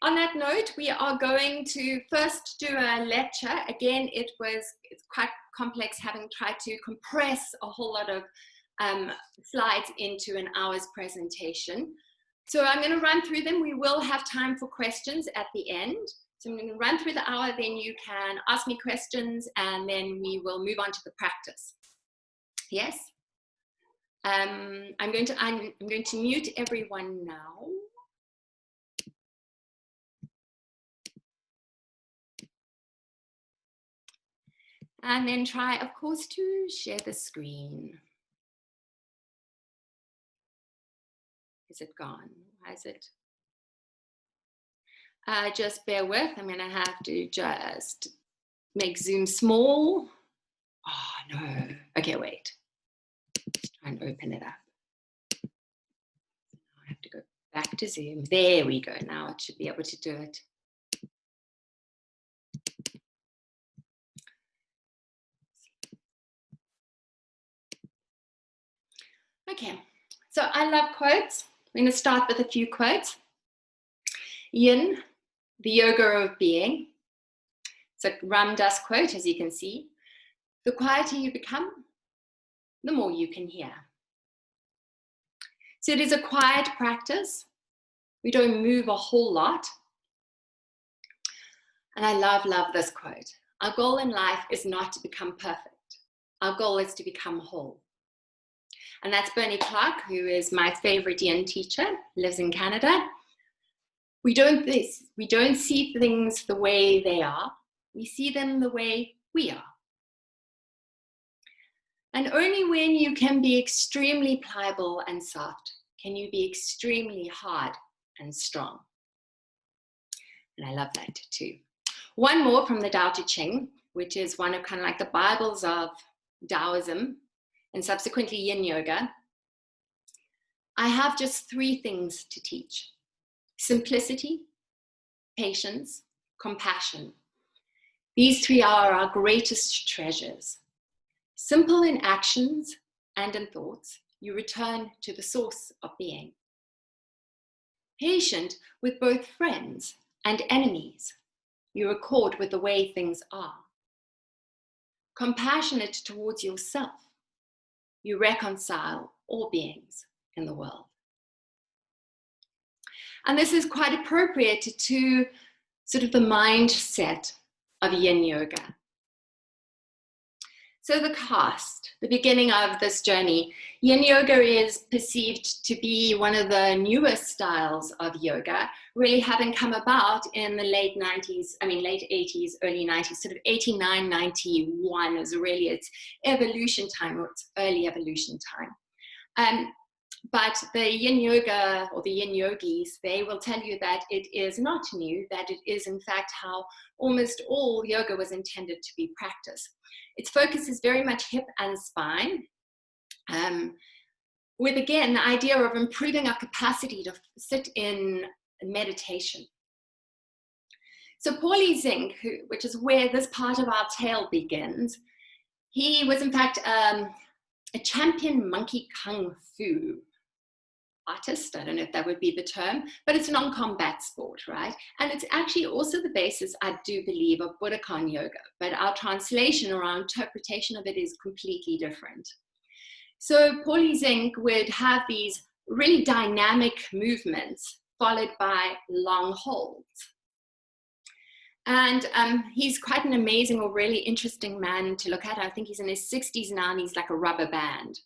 On that note, we are going to first do a lecture. Again, it's quite complex, having tried to compress a whole lot of slides into an hour's presentation. So I'm going to run through them. We will have time for questions at the end. So I'm going to run through the hour, then you can ask me questions, and then we will move on to the practice. Yes? I'm going to mute everyone now. And then try, of course, to share the screen. Is it gone? Why is it? Just bear with. I'm going to have to just make Zoom small. Oh, no. Okay, wait. Let's try and open it up. I have to go back to Zoom. There we go. Now it should be able to do it. Okay, so I love quotes. I'm going to start with a few quotes. Yin, the yoga of being. It's a Ram Dass quote, as you can see. The quieter you become, the more you can hear. So it is a quiet practice. We don't move a whole lot. And I love this quote. Our goal in life is not to become perfect. Our goal is to become whole. And that's Bernie Clark, who is my favorite Yin teacher, lives in Canada. We don't see things the way they are. We see them the way we are. And only when you can be extremely pliable and soft can you be extremely hard and strong. And I love that too. One more from the Tao Te Ching, which is one of kind of like the Bibles of Taoism and subsequently Yin Yoga. I have just 3 things to teach: simplicity, patience, compassion. These 3 are our greatest treasures. Simple in actions and in thoughts, you return to the source of being. Patient with both friends and enemies, you accord with the way things are. Compassionate towards yourself, you reconcile all beings in the world. And this is quite appropriate to sort of the mindset of Yin Yoga. So the cast, the beginning of this journey, Yin Yoga is perceived to be one of the newest styles of yoga, really having come about in the late 80s, early 90s, sort of 89, 91 is really its evolution time, or its early evolution time. But the Yin Yoga, or the Yin Yogis, they will tell you that it is not new, that it is in fact how almost all yoga was intended to be practiced. Its focus is very much hip and spine, with again the idea of improving our capacity to sit in meditation. So Paulie Zink, which is where this part of our tale begins, he was in fact a champion monkey kung fu artist. I don't know if that would be the term, but it's a non-combat sport, right? And it's actually also the basis, I do believe, of Budokan yoga, but our translation or our interpretation of it is completely different. So Paulie Zink would have these really dynamic movements followed by long holds. And he's quite an amazing or really interesting man to look at. I think he's in his 60s now and he's like a rubber band.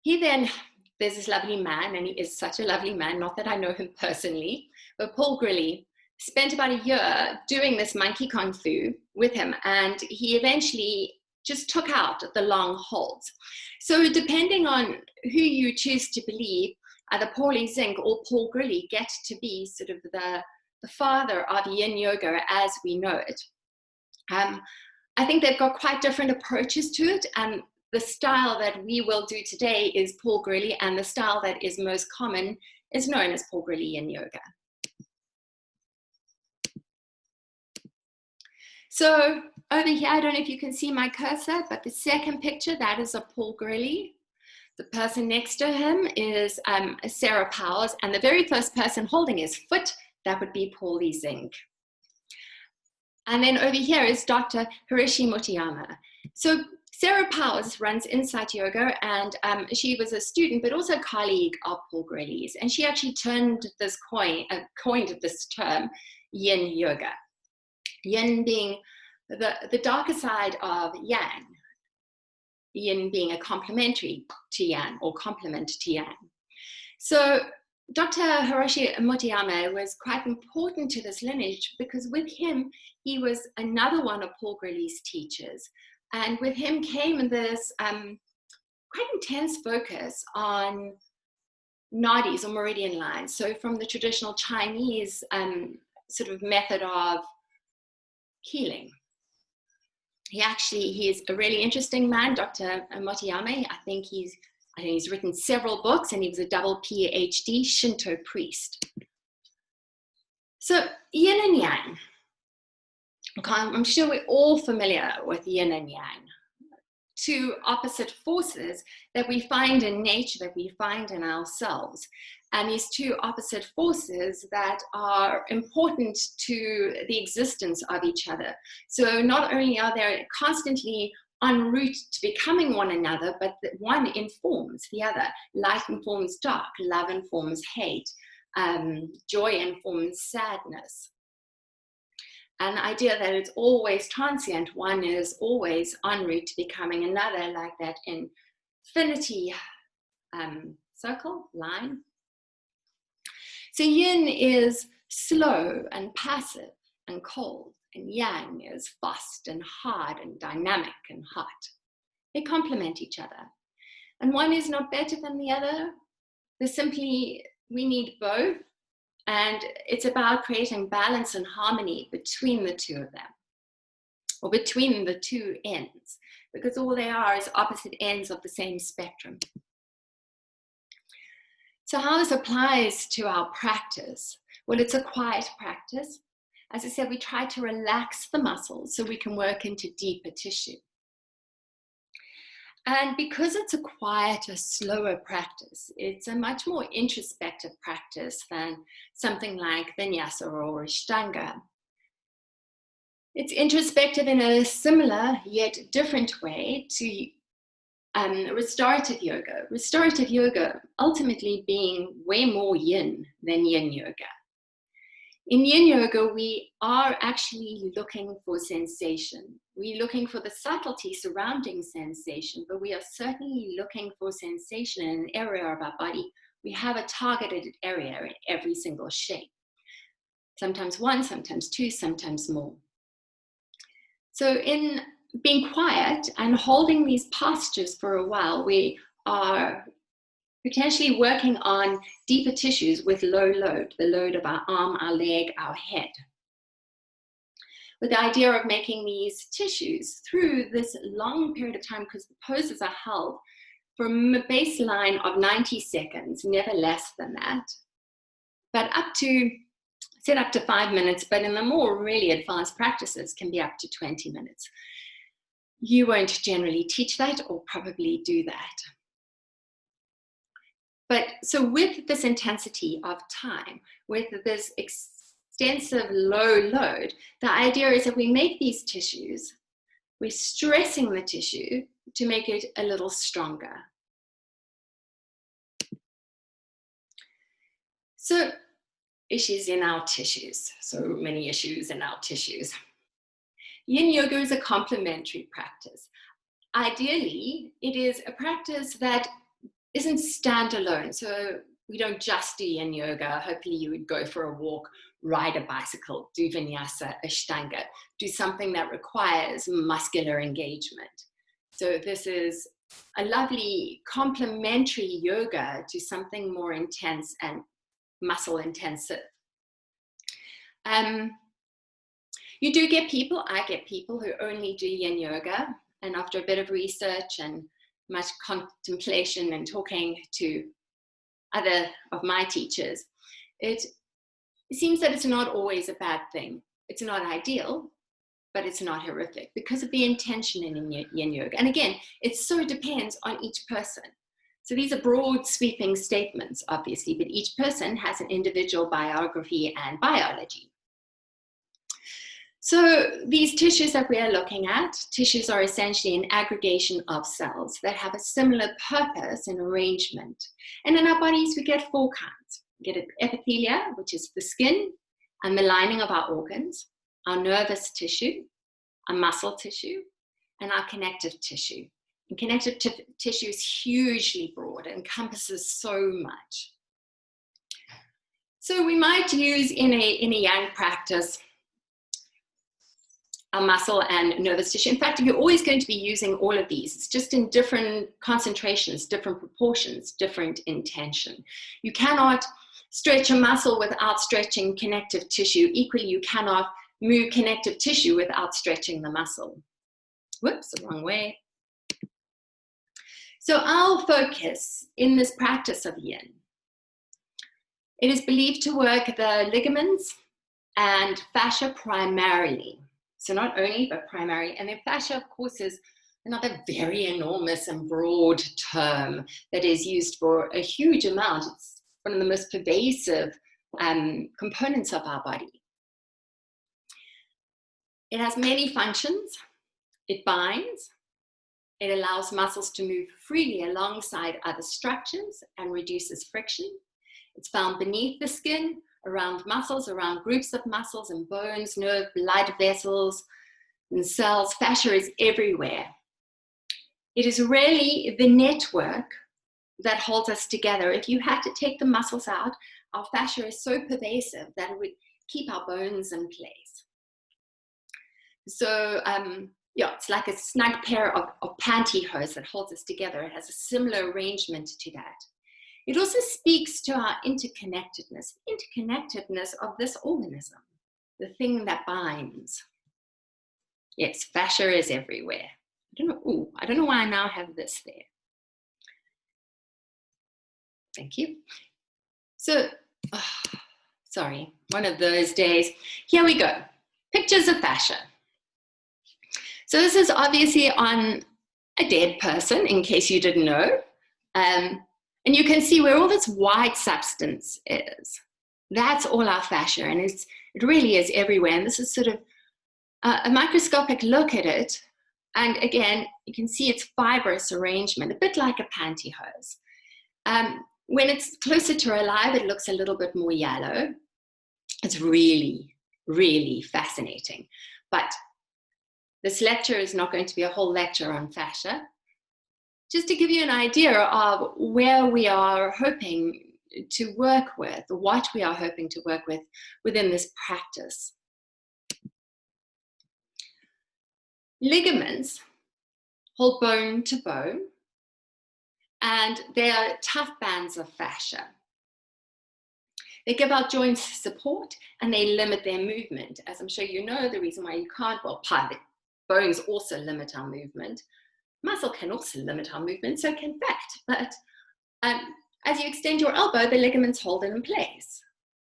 There's this lovely man, and he is such a lovely man, not that I know him personally, but Paul Grilly spent about a year doing this monkey kung fu with him, and he eventually just took out the long holds. So depending on who you choose to believe, either Paulie Zink or Paul Grilly get to be sort of the father of Yin Yoga as we know it. I think they've got quite different approaches to it, and the style that we will do today is Paul Grilly, and the style that is most common is known as Paul Grilly Yin Yoga. So over here, I don't know if you can see my cursor, but the second picture, that is a Paul Grilly. The person next to him is Sarah Powers, and the very first person holding his foot, that would be Paulie Zink. And then over here is Dr. Hiroshi Mutayama. So Sarah Powers runs Insight Yoga, and she was a student, but also a colleague of Paul Grelly's. And she actually coined this term, Yin Yoga. Yin being the darker side of Yang. Yin being a complementary to Yang, or complement to Yang. So Dr. Hiroshi Mutayama was quite important to this lineage because with him, he was another one of Paul Grelly's teachers. And with him came this quite intense focus on nadis, or meridian lines. So from the traditional Chinese sort of method of healing. He's a really interesting man, Dr. Mutayama. I think he's written several books, and he was a double PhD Shinto priest. So yin and yang. Okay, I'm sure we're all familiar with yin and yang, two opposite forces that we find in nature, that we find in ourselves. And these two opposite forces that are important to the existence of each other. So not only are they constantly en route to becoming one another, but one informs the other. Light informs dark, love informs hate, joy informs sadness. And the idea that it's always transient, one is always en route to becoming another, like that infinity circle, line. So yin is slow and passive and cold, and yang is fast and hard and dynamic and hot. They complement each other. And one is not better than the other. We need both. And it's about creating balance and harmony between the two of them, or between the two ends, because all they are is opposite ends of the same spectrum. So how this applies to our practice? Well, it's a quiet practice. As I said, we try to relax the muscles so we can work into deeper tissue. And because it's a quieter, slower practice, it's a much more introspective practice than something like vinyasa or ashtanga. It's introspective in a similar yet different way to restorative yoga. Restorative yoga ultimately being way more yin than yin yoga. In yin yoga, we are actually looking for sensation. We're looking for the subtlety surrounding sensation, but we are certainly looking for sensation in an area of our body. We have a targeted area in every single shape. Sometimes one, sometimes two, sometimes more. So in being quiet and holding these postures for a while, we are potentially working on deeper tissues with low load, the load of our arm, our leg, our head. With the idea of making these tissues through this long period of time, because the poses are held from a baseline of 90 seconds, never less than that, but up to 5 minutes, but in the more really advanced practices can be up to 20 minutes. You won't generally teach that or probably do that. But so with this intensity of time, with this extensive low load, the idea is that we make these tissues, we're stressing the tissue to make it a little stronger. So issues in our tissues, so many issues in our tissues. Yin Yoga is a complementary practice. Ideally, it is a practice that isn't standalone. So we don't just do Yin Yoga. Hopefully you would go for a walk, ride a bicycle, do vinyasa, ashtanga, do something that requires muscular engagement. So this is a lovely complementary yoga to something more intense and muscle intensive. You do get people, I get people who only do Yin Yoga, and after a bit of research and much contemplation and talking to other of my teachers, it seems that it's not always a bad thing. It's not ideal, but it's not horrific because of the intention in Yin Yoga. And again, it so depends on each person. So these are broad sweeping statements, obviously, but each person has an individual biography and biology. So these tissues that we are looking at, tissues are essentially an aggregation of cells that have a similar purpose and arrangement. And in our bodies, we get four kinds. We get epithelia, which is the skin and the lining of our organs, our nervous tissue, our muscle tissue, and our connective tissue. And connective tissue is hugely broad, it encompasses so much. So we might use in a yang practice our muscle and nervous tissue. In fact, you're always going to be using all of these. It's just in different concentrations, different proportions, different intention. You cannot stretch a muscle without stretching connective tissue. Equally, you cannot move connective tissue without stretching the muscle. Whoops, the wrong way. So our focus in this practice of yin, it is believed to work the ligaments and fascia primarily. So not only, but primarily. And then fascia, of course, is another very enormous and broad term that is used for a huge amount. It's one of the most pervasive components of our body. It has many functions. It binds. It allows muscles to move freely alongside other structures and reduces friction. It's found beneath the skin, around muscles, around groups of muscles and bones, nerve, blood vessels, and cells. Fascia is everywhere. It is really the network that holds us together. If you had to take the muscles out, our fascia is so pervasive that it would keep our bones in place. So, yeah, it's like a snug pair of pantyhose that holds us together. It has a similar arrangement to that. It also speaks to our interconnectedness of this organism, the thing that binds. Yes, fascia is everywhere. I don't know why I now have this there. Thank you. So, sorry, one of those days. Here we go. Pictures of fascia. So this is obviously on a dead person, in case you didn't know. And you can see where all this white substance is. That's all our fascia, and it really is everywhere. And this is sort of a microscopic look at it. And again, you can see its fibrous arrangement, a bit like a pantyhose. When it's closer to alive, it looks a little bit more yellow. It's really, really fascinating. But this lecture is not going to be a whole lecture on fascia. Just to give you an idea of where we are hoping to work with, what we are hoping to work with within this practice. Ligaments hold bone to bone, and they are tough bands of fascia. They give our joints support and they limit their movement. As I'm sure you know, the reason why you can't, well, part of it, bones also limit our movement. Muscle can also limit our movement, so can fat. But as you extend your elbow, the ligaments hold it in place.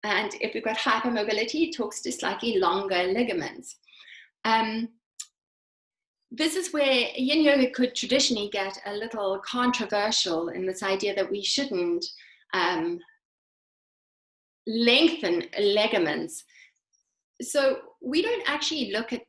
And if we've got hypermobility, it talks to slightly longer ligaments. This is where Yin Yoga could traditionally get a little controversial in this idea that we shouldn't lengthen ligaments. So we don't actually look at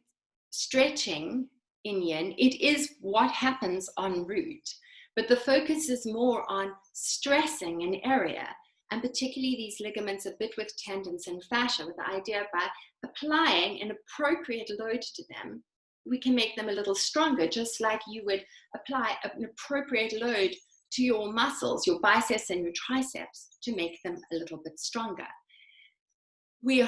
stretching in Yin. It is what happens en route, but the focus is more on stressing an area, and particularly these ligaments a bit with tendons and fascia, with the idea by applying an appropriate load to them, we can make them a little stronger, just like you would apply an appropriate load to your muscles, your biceps and your triceps, to make them a little bit stronger. We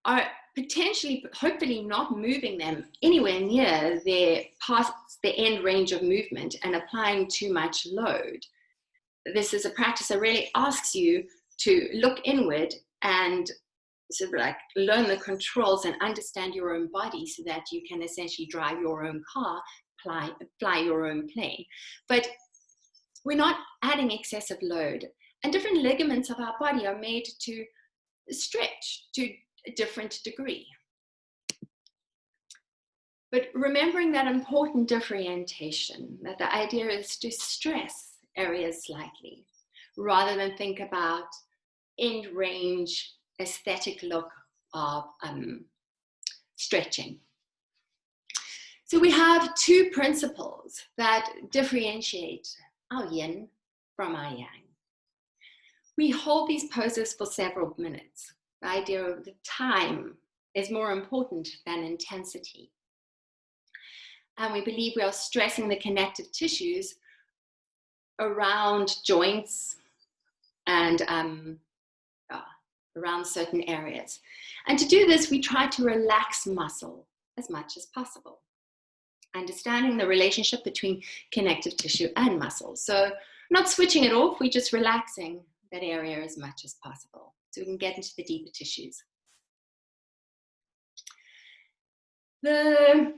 are potentially, hopefully not moving them anywhere near their past the end range of movement and applying too much load. This is a practice that really asks you to look inward and sort of like learn the controls and understand your own body so that you can essentially drive your own car, fly your own plane. But we're not adding excessive load. And different ligaments of our body are made to stretch to a different degree. But remembering that important differentiation, that the idea is to stress areas slightly, rather than think about end range aesthetic look of stretching. So we have two principles that differentiate our yin from our yang. We hold these poses for several minutes. The idea of the time is more important than intensity. And we believe we are stressing the connective tissues around joints and around certain areas. And to do this, we try to relax muscle as much as possible, understanding the relationship between connective tissue and muscle. So not switching it off, we're just relaxing that area as much as possible so we can get into the deeper tissues. The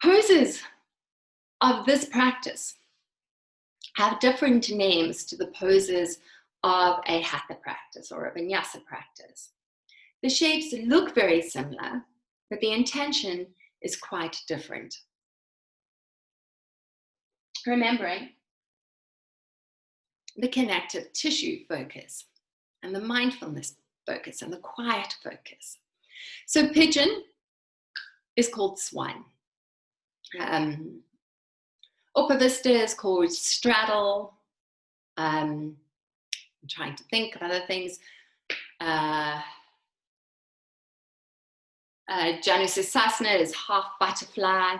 poses of this practice have different names to the poses of a hatha practice or a vinyasa practice. The shapes look very similar, but the intention is quite different. Remembering the connective tissue focus and the mindfulness focus and the quiet focus. So pigeon is called swan. Upavista is called straddle. I'm trying to think of other things. Janusasana is half butterfly.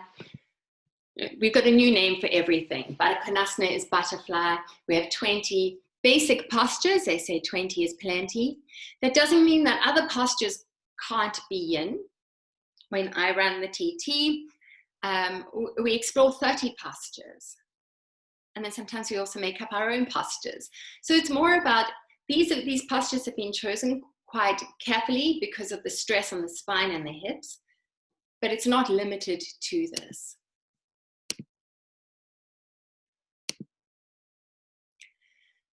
We've got a new name for everything. Baddha Konasana is butterfly. We have 20 basic postures. They say 20 is plenty. That doesn't mean that other postures can't be yin. When I ran the TT, we explore 30 postures. And then sometimes we also make up our own postures. So it's more about these postures have been chosen quite carefully because of the stress on the spine and the hips, but it's not limited to this.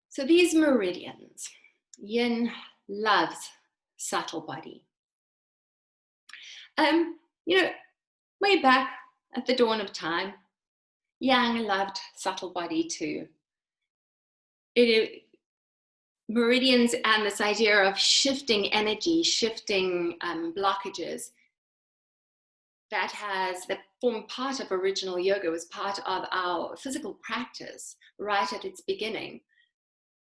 So these meridians, yin loves subtle body. Way back at the dawn of time, yang loved subtle body too. Meridians and this idea of shifting energy, shifting blockages, that formed part of original yoga, was part of our physical practice right at its beginning.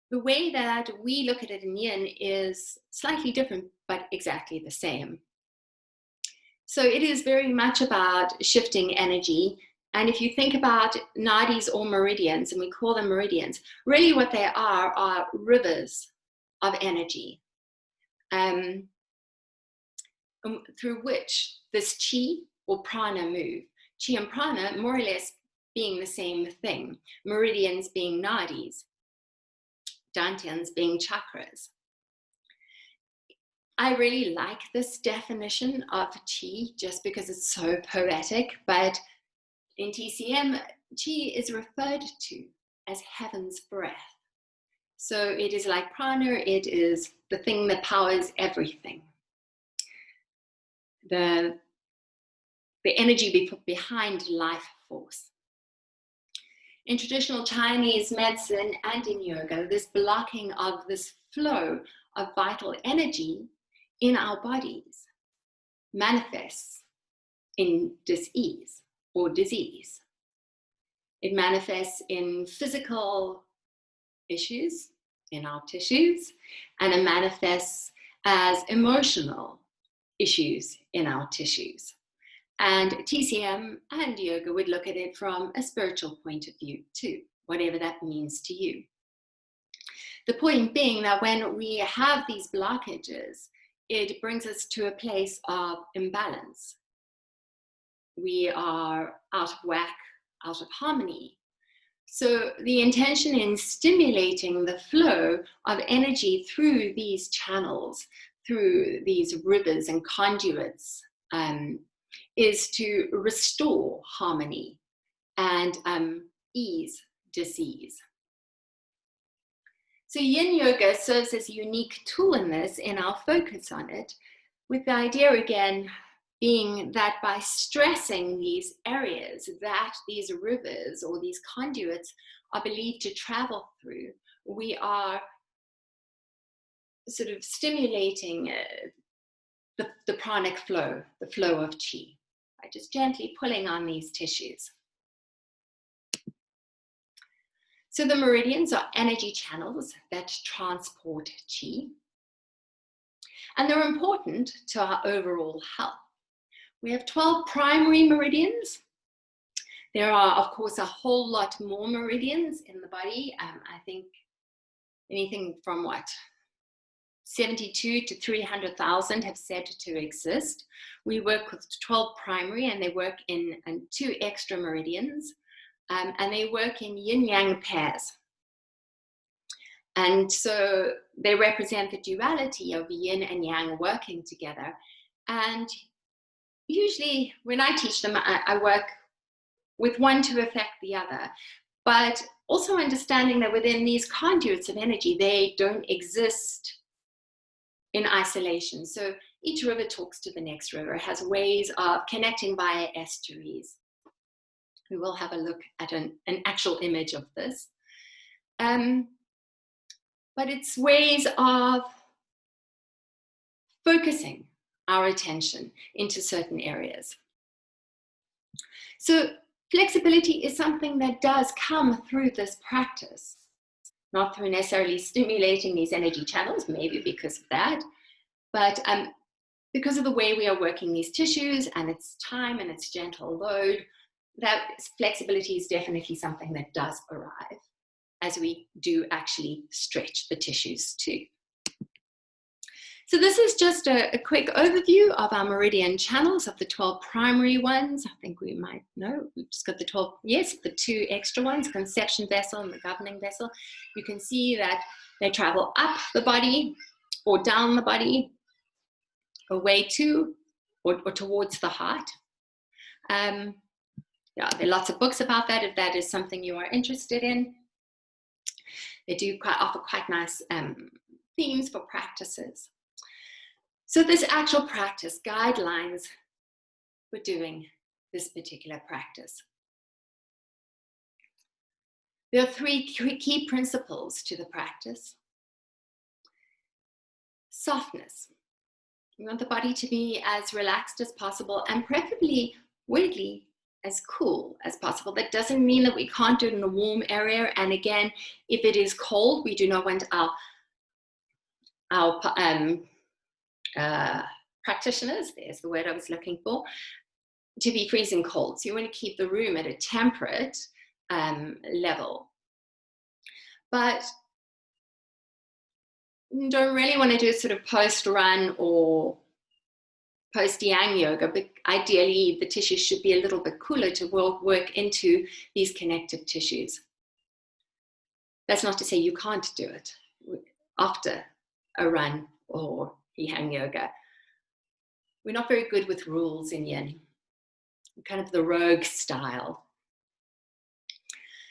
The way that we look at it in yin is slightly different, but exactly the same. So it is very much about shifting energy. And if you think about nadis or meridians, and we call them meridians, really what they are rivers of energy through which this chi or prana move. Chi and prana more or less being the same thing, meridians being nadis, dantians being chakras. I really like this definition of chi just because it's so poetic, but in TCM, chi is referred to as heaven's breath. So it is like prana, it is the thing that powers everything. The energy behind life force. In traditional Chinese medicine and in yoga, this blocking of this flow of vital energy in our bodies manifests in dis-ease or disease. It manifests in physical issues in our tissues, and it manifests as emotional issues in our tissues. And TCM and yoga would look at it from a spiritual point of view too, whatever that means to you. The point being that when we have these blockages, it brings us to a place of imbalance. We are out of whack, out of harmony. So the intention in stimulating the flow of energy through these channels, through these rivers and conduits, is to restore harmony and ease disease. So yin yoga serves as a unique tool in this, in our focus on it, with the idea again being that by stressing these areas, that these rivers or these conduits are believed to travel through, we are sort of stimulating the pranic flow, the flow of qi, by just gently pulling on these tissues. So the meridians are energy channels that transport qi, and they're important to our overall health. We have 12 primary meridians. There are, of course, a whole lot more meridians in the body. I think anything from 72 to 300,000 have said to exist. We work with 12 primary, and they work in 2 extra meridians, and they work in yin-yang pairs. And so they represent the duality of yin and yang working together. And usually when I teach them, I work with one to affect the other, but also understanding that within these conduits of energy, they don't exist in isolation. So each river talks to the next river, has ways of connecting via estuaries. We will have a look at an actual image of this. But it's ways of focusing our attention into certain areas. So flexibility is something that does come through this practice, not through necessarily stimulating these energy channels, maybe because of that, but because of the way we are working these tissues and its time and its gentle load, that flexibility is definitely something that does arrive as we do actually stretch the tissues too. So this is just a quick overview of our meridian channels, of the 12 primary ones. I think we might know, we've just got the 12, yes, the 2 extra ones, conception vessel and the governing vessel. You can see that they travel up the body or down the body, away to or towards the heart. Yeah, there are lots of books about that if that is something you are interested in. They do offer quite nice themes for practices. So this actual practice, guidelines for doing this particular practice. There are 3 key principles to the practice. Softness. We want the body to be as relaxed as possible, and preferably, weirdly, as cool as possible. That doesn't mean that we can't do it in a warm area. And again, if it is cold, we do not want our practitioners, there's the word I was looking for, to be freezing cold. So you want to keep the room at a temperate level. But you don't really want to do a sort of post-run or post-yang yoga, but ideally the tissues should be a little bit cooler to work into these connective tissues. That's not to say you can't do it after a run or yang yoga. We're not very good with rules in yin, kind of the rogue style.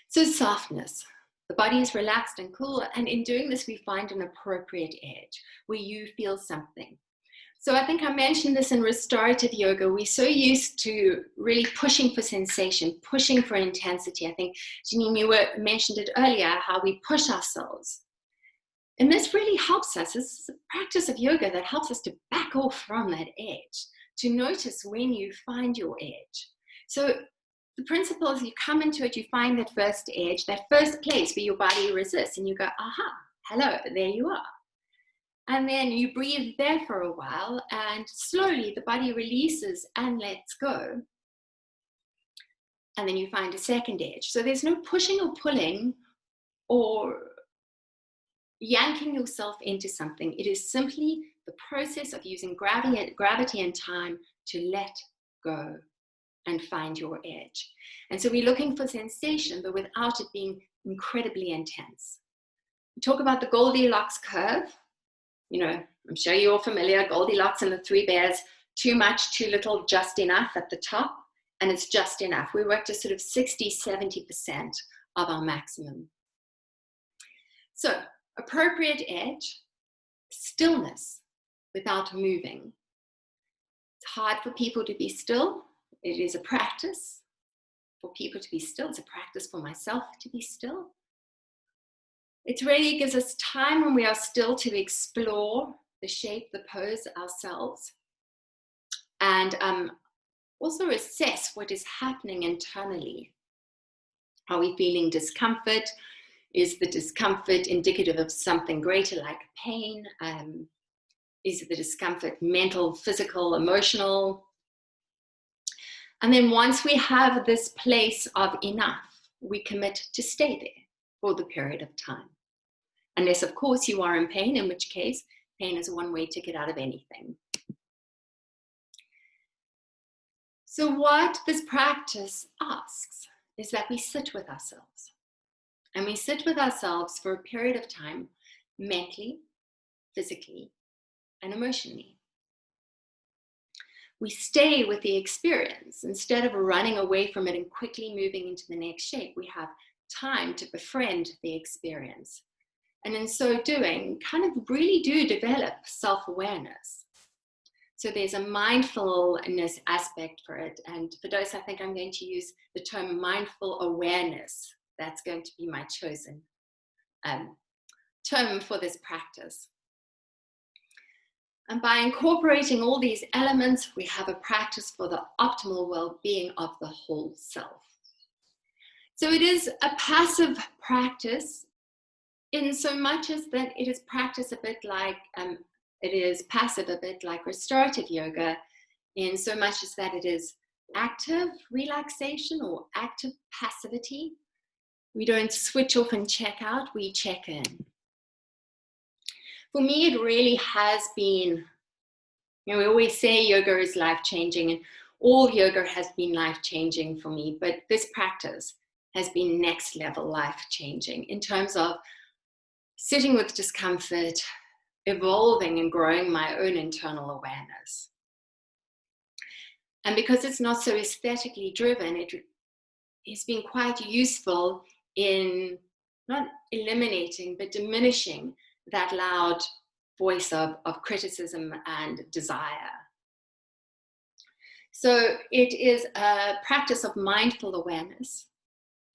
So softness. The body is relaxed and cool, and in doing this we find an appropriate edge where you feel something. So I think I mentioned this in restorative yoga. We're so used to really pushing for sensation, pushing for intensity. I think Janine, you mentioned it earlier, how we push ourselves. And this really helps us. This is a practice of yoga that helps us to back off from that edge, to notice when you find your edge. So the principle is you come into it, you find that first edge, that first place where your body resists, and you go, aha, hello, there you are. And then you breathe there for a while, and slowly the body releases and lets go. And then you find a second edge. So there's no pushing or pulling or yanking yourself into something. It is simply the process of using gravity and time to let go and find your edge. And so we're looking for sensation, but without it being incredibly intense. We talk about the Goldilocks curve. You know, I'm sure you're all familiar, Goldilocks and the 3 bears, too much, too little, just enough at the top, and it's just enough. We work to sort of 60-70% of our maximum. So, appropriate edge, stillness without moving. It's hard for people to be still. It is a practice. for people to be still. It's a practice for myself to be still. It really gives us time when we are still to explore the shape, the pose ourselves, and also assess what is happening internally. Are we feeling discomfort? Is the discomfort indicative of something greater like pain? Is the discomfort mental, physical, emotional? And then once we have this place of enough, we commit to stay there for the period of time. Unless, of course, you are in pain, in which case pain is a one-way ticket out of anything. So what this practice asks is that we sit with ourselves. And we sit with ourselves for a period of time, mentally, physically, and emotionally. We stay with the experience. Instead of running away from it and quickly moving into the next shape, we have time to befriend the experience. And in so doing, kind of really do develop self-awareness. So there's a mindfulness aspect for it. And for those, I think I'm going to use the term mindful awareness. That's going to be my chosen term for this practice. And by incorporating all these elements, we have a practice for the optimal well-being of the whole self. So it is a passive practice in so much as that it is practice a bit like, it is passive a bit like restorative yoga, in so much as that it is active relaxation or active passivity. We don't switch off and check out, we check in. For me, it really has been, we always say yoga is life-changing, and all yoga has been life-changing for me, but this practice has been next level life-changing in terms of sitting with discomfort, evolving and growing my own internal awareness. And because it's not so aesthetically driven, it has been quite useful in not eliminating, but diminishing that loud voice of criticism and desire. So it is a practice of mindful awareness.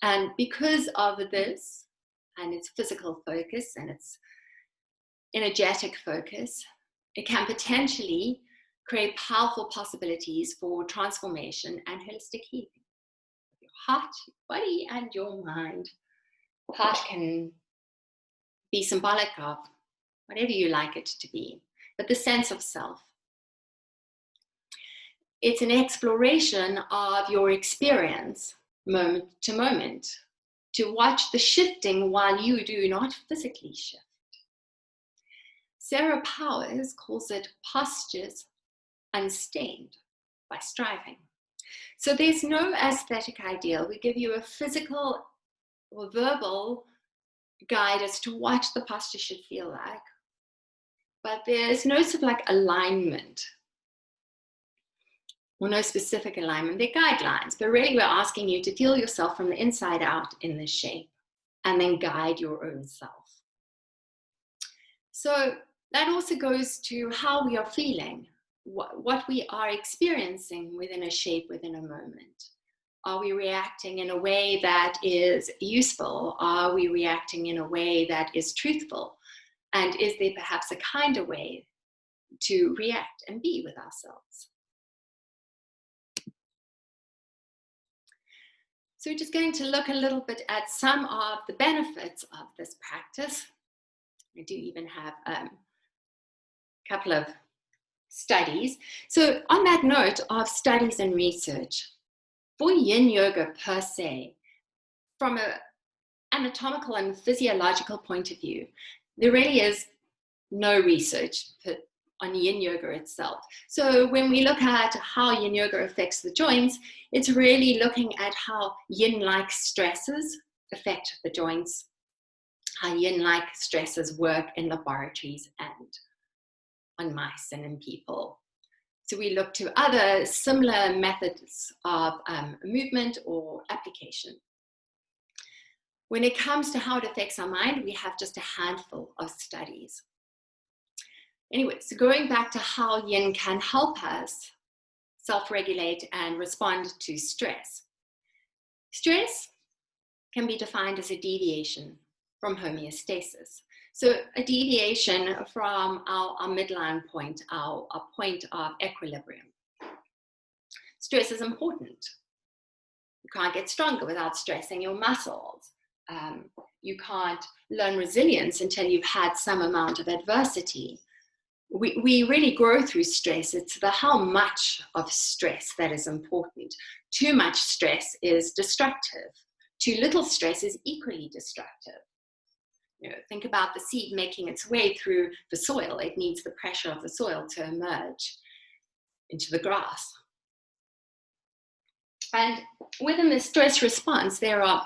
And because of this, and its physical focus and its energetic focus, it can potentially create powerful possibilities for transformation and holistic healing. Your heart, your body, and your mind. Heart can be symbolic of whatever you like it to be, but the sense of self. It's an exploration of your experience moment to moment, to watch the shifting while you do not physically shift. Sarah Powers calls it postures unstained by striving. So there's no aesthetic ideal. We give you a physical or verbal guide as to what the posture should feel like, but there's no sort of like alignment or no specific alignment. They're guidelines, but really we're asking you to feel yourself from the inside out in this shape and then guide your own self. So that also goes to how we are feeling, what we are experiencing within a shape, within a moment. Are we reacting in a way that is useful? Are we reacting in a way that is truthful? And is there perhaps a kinder way to react and be with ourselves? So we're just going to look a little bit at some of the benefits of this practice. I do even have a couple of studies. So on that note of studies and research, for Yin Yoga per se, from an anatomical and physiological point of view, there really is no research on Yin Yoga itself. So when we look at how Yin Yoga affects the joints, it's really looking at how Yin-like stresses affect the joints, how Yin-like stresses work in laboratories and on mice and in people. So we look to other similar methods of movement or application. When it comes to how it affects our mind, we have just a handful of studies. Anyway, so going back to how Yin can help us self-regulate and respond to stress. Stress can be defined as a deviation from homeostasis. So a deviation from our midline point, our point of equilibrium. Stress is important. You can't get stronger without stressing your muscles. You can't learn resilience until you've had some amount of adversity. We really grow through stress. It's the how much of stress that is important. Too much stress is destructive. Too little stress is equally destructive. You know, think about the seed making its way through the soil. It needs the pressure of the soil to emerge into the grass. And within the stress response, there are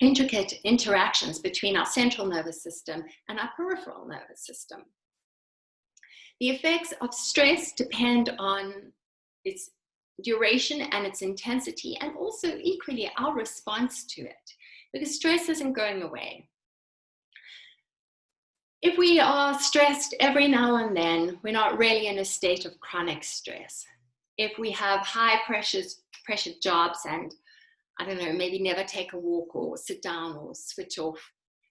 intricate interactions between our central nervous system and our peripheral nervous system. The effects of stress depend on its duration and its intensity, and also equally our response to it, because stress isn't going away. If we are stressed every now and then, we're not really in a state of chronic stress. If we have high pressured jobs and, I don't know, maybe never take a walk or sit down or switch off,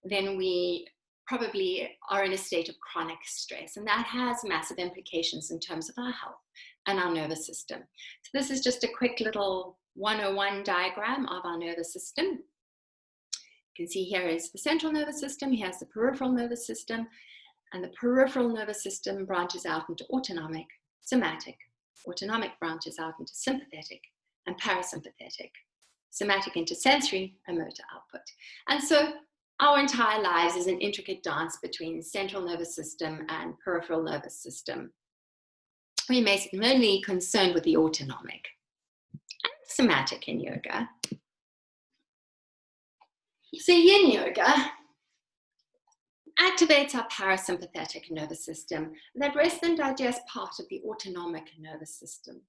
then we probably are in a state of chronic stress. And that has massive implications in terms of our health and our nervous system. So this is just a quick little 101 diagram of our nervous system. You can see here is the central nervous system, here's the peripheral nervous system, and the peripheral nervous system branches out into autonomic, somatic. Autonomic branches out into sympathetic and parasympathetic. Somatic into sensory and motor output. And so our entire lives is an intricate dance between central nervous system and peripheral nervous system. We're mainly concerned with the autonomic and somatic in yoga. So Yin Yoga activates our parasympathetic nervous system that rest and digest part of the autonomic nervous system.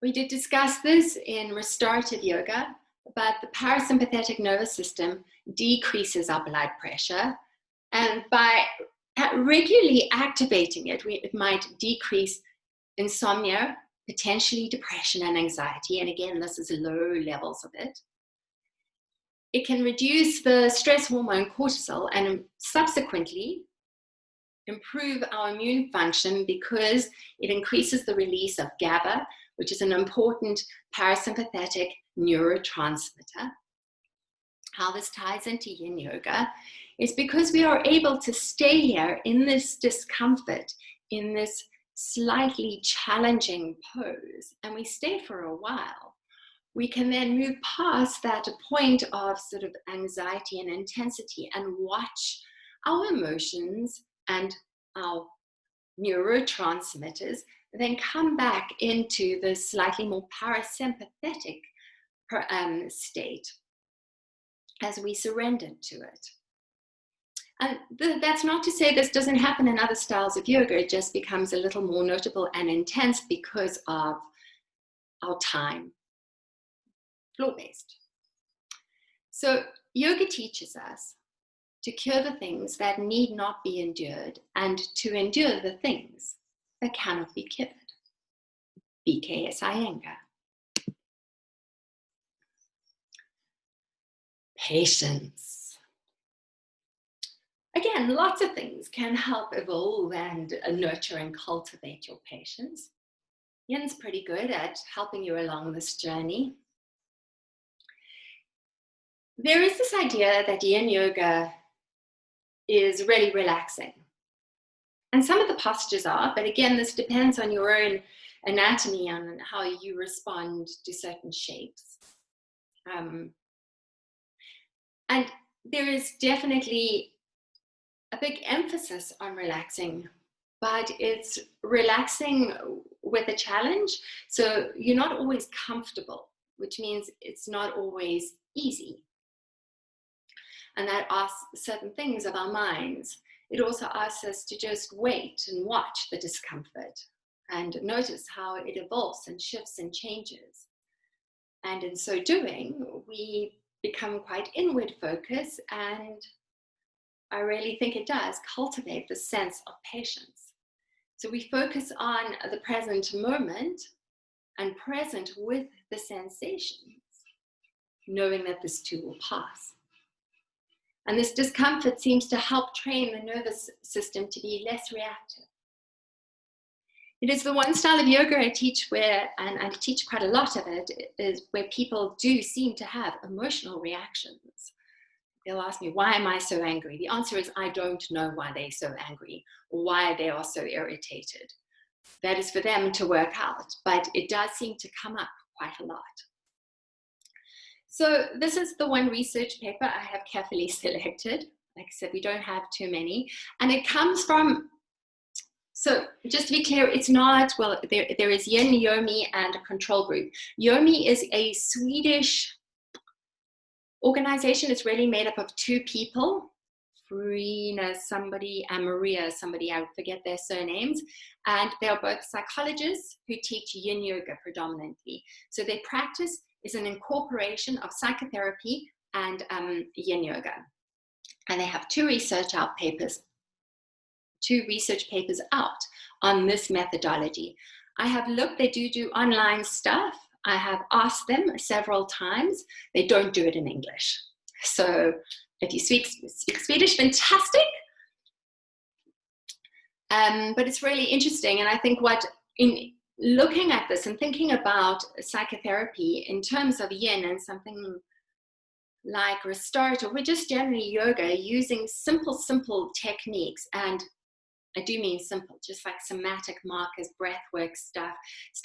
We did discuss this in restorative yoga, but the parasympathetic nervous system decreases our blood pressure, and by regularly activating it, it might decrease insomnia, potentially depression and anxiety, and again, this is low levels of it. It can reduce the stress hormone cortisol and subsequently improve our immune function because it increases the release of GABA, which is an important parasympathetic neurotransmitter. How this ties into Yin Yoga is because we are able to stay here in this discomfort, in this slightly challenging pose, and we stay for a while. We can then move past that point of sort of anxiety and intensity and watch our emotions and our neurotransmitters then come back into the slightly more parasympathetic state as we surrender to it. And that's not to say this doesn't happen in other styles of yoga, it just becomes a little more notable and intense because of our time. Floor-based. So yoga teaches us to cure the things that need not be endured and to endure the things that cannot be cured. BKS Iyengar. Patience. Again, lots of things can help evolve and nurture and cultivate your patience. Yin's pretty good at helping you along this journey. There is this idea that Yin Yoga is really relaxing. And some of the postures are, but again, this depends on your own anatomy and how you respond to certain shapes. And there is definitely a big emphasis on relaxing, but it's relaxing with a challenge. So you're not always comfortable, which means it's not always easy. And that asks certain things of our minds. It also asks us to just wait and watch the discomfort and notice how it evolves and shifts and changes. And in so doing, we become quite inward focused, and I really think it does cultivate the sense of patience. So we focus on the present moment and present with the sensations. knowing that this too will pass. And this discomfort seems to help train the nervous system to be less reactive. It is the one style of yoga I teach where, and I teach quite a lot of it, is where people do seem to have emotional reactions. They'll ask me, why am I so angry? The answer is, I don't know why they're so angry or why they are so irritated. That is for them to work out, but it does seem to come up quite a lot. So this is the one research paper I have carefully selected. Like I said, we don't have too many. And it comes from, so just to be clear, it's not, well, there is Yin, Yomi, and a control group. Yomi is a Swedish organization. It's really made up of two people, Frina somebody and Maria somebody, I forget their surnames. And they are both psychologists who teach Yin Yoga predominantly. So their practice is an incorporation of psychotherapy and Yin Yoga. And they have two research papers out on this methodology. I have looked, they do online stuff. I have asked them several times. They don't do it in English. So if you speak Swedish, fantastic. But it's really interesting. And I think in looking at this and thinking about psychotherapy in terms of Yin and something like restorative, we're just generally yoga using simple techniques. And I do mean simple, just like somatic markers, breath work stuff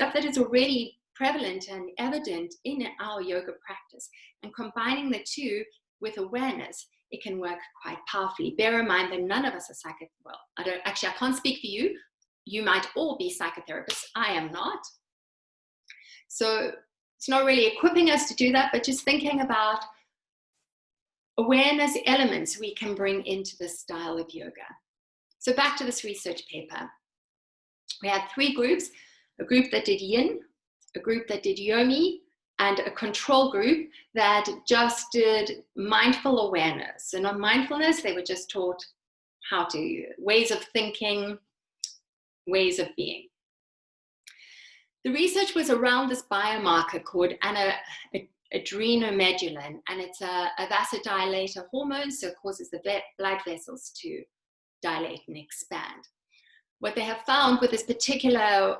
that is already prevalent and evident in our yoga practice. And combining the two with awareness, it can work quite powerfully. Bear in mind that none of us are well, I can't speak for you. You might all be psychotherapists. I am not. So it's not really equipping us to do that, but just thinking about awareness elements we can bring into this style of yoga. So back to this research paper. We had three groups, a group that did Yin, a group that did Yomi, and a control group that just did mindful awareness. And on mindfulness, they were just taught ways of thinking, ways of being. The research was around this biomarker called adrenomedullin, and it's a vasodilator hormone, so it causes the blood vessels to dilate and expand. What they have found with this particular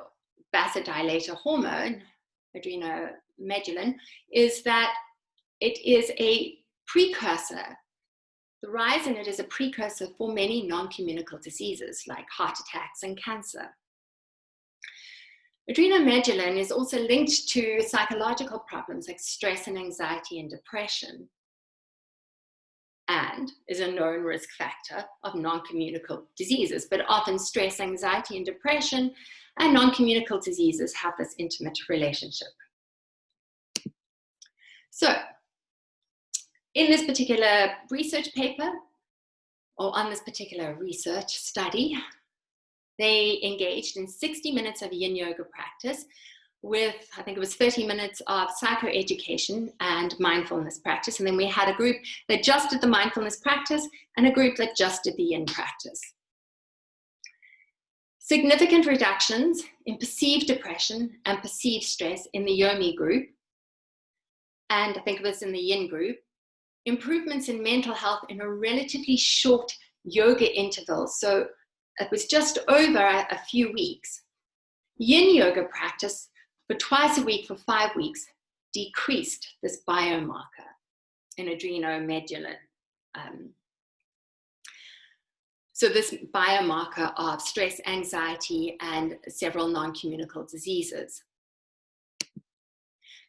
vasodilator hormone, adrenomedullin, is that it is a precursor. The rise in it is a precursor for many non-communicable diseases like heart attacks and cancer. Adrenomedullin is also linked to psychological problems like stress and anxiety and depression, and is a known risk factor of non-communicable diseases. But often stress, anxiety, and depression and non-communicable diseases have this intimate relationship. So in this particular research paper, or on this particular research study, they engaged in 60 minutes of Yin Yoga practice with, I think it was 30 minutes of psychoeducation and mindfulness practice. And then we had a group that just did the mindfulness practice and a group that just did the Yin practice. Significant reductions in perceived depression and perceived stress in the Yomi group, and I think it was in the Yin group. Improvements in mental health in a relatively short yoga interval. So it was just over a few weeks. Yin yoga practice for twice a week for 5 weeks decreased this biomarker in adrenomedullin. So this biomarker of stress, anxiety, and several non-communicable diseases.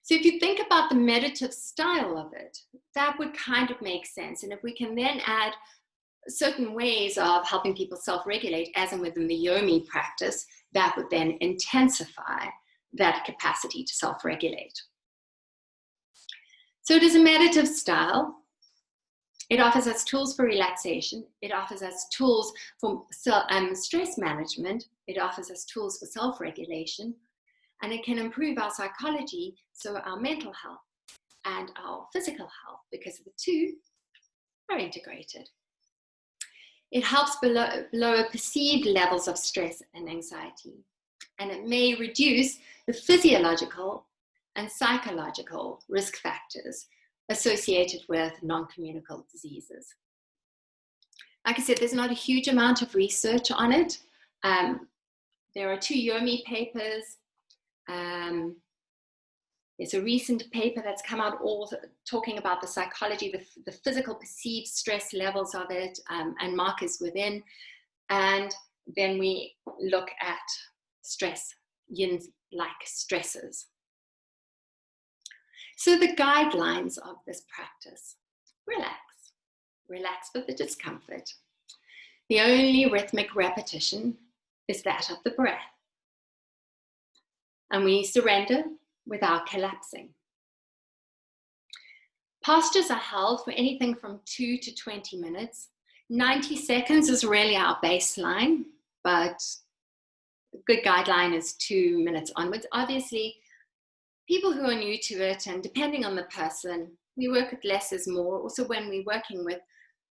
So if you think about the meditative style of it, that would kind of make sense. And if we can then add certain ways of helping people self-regulate, as in within the Yomi practice, that would then intensify that capacity to self-regulate. So it is a meditative style. It offers us tools for relaxation. It offers us tools for stress management. It offers us tools for self-regulation. And it can improve our psychology, so our mental health and our physical health, because the two are integrated. It helps lower perceived levels of stress and anxiety, and it may reduce the physiological and psychological risk factors associated with non-communicable diseases. Like I said, there's not a huge amount of research on it. There are 2 Yomi papers. There's a recent paper that's come out all talking about the psychology, the physical perceived stress levels of it, and markers within. And then we look at stress, yin-like stresses. So the guidelines of this practice: relax. Relax with the discomfort. The only rhythmic repetition is that of the breath. And we surrender without collapsing. Postures are held for anything from 2 to 20 minutes. 90 seconds is really our baseline, but a good guideline is 2 minutes onwards. Obviously, people who are new to it, and depending on the person, we work with less is more. Also, when we're working with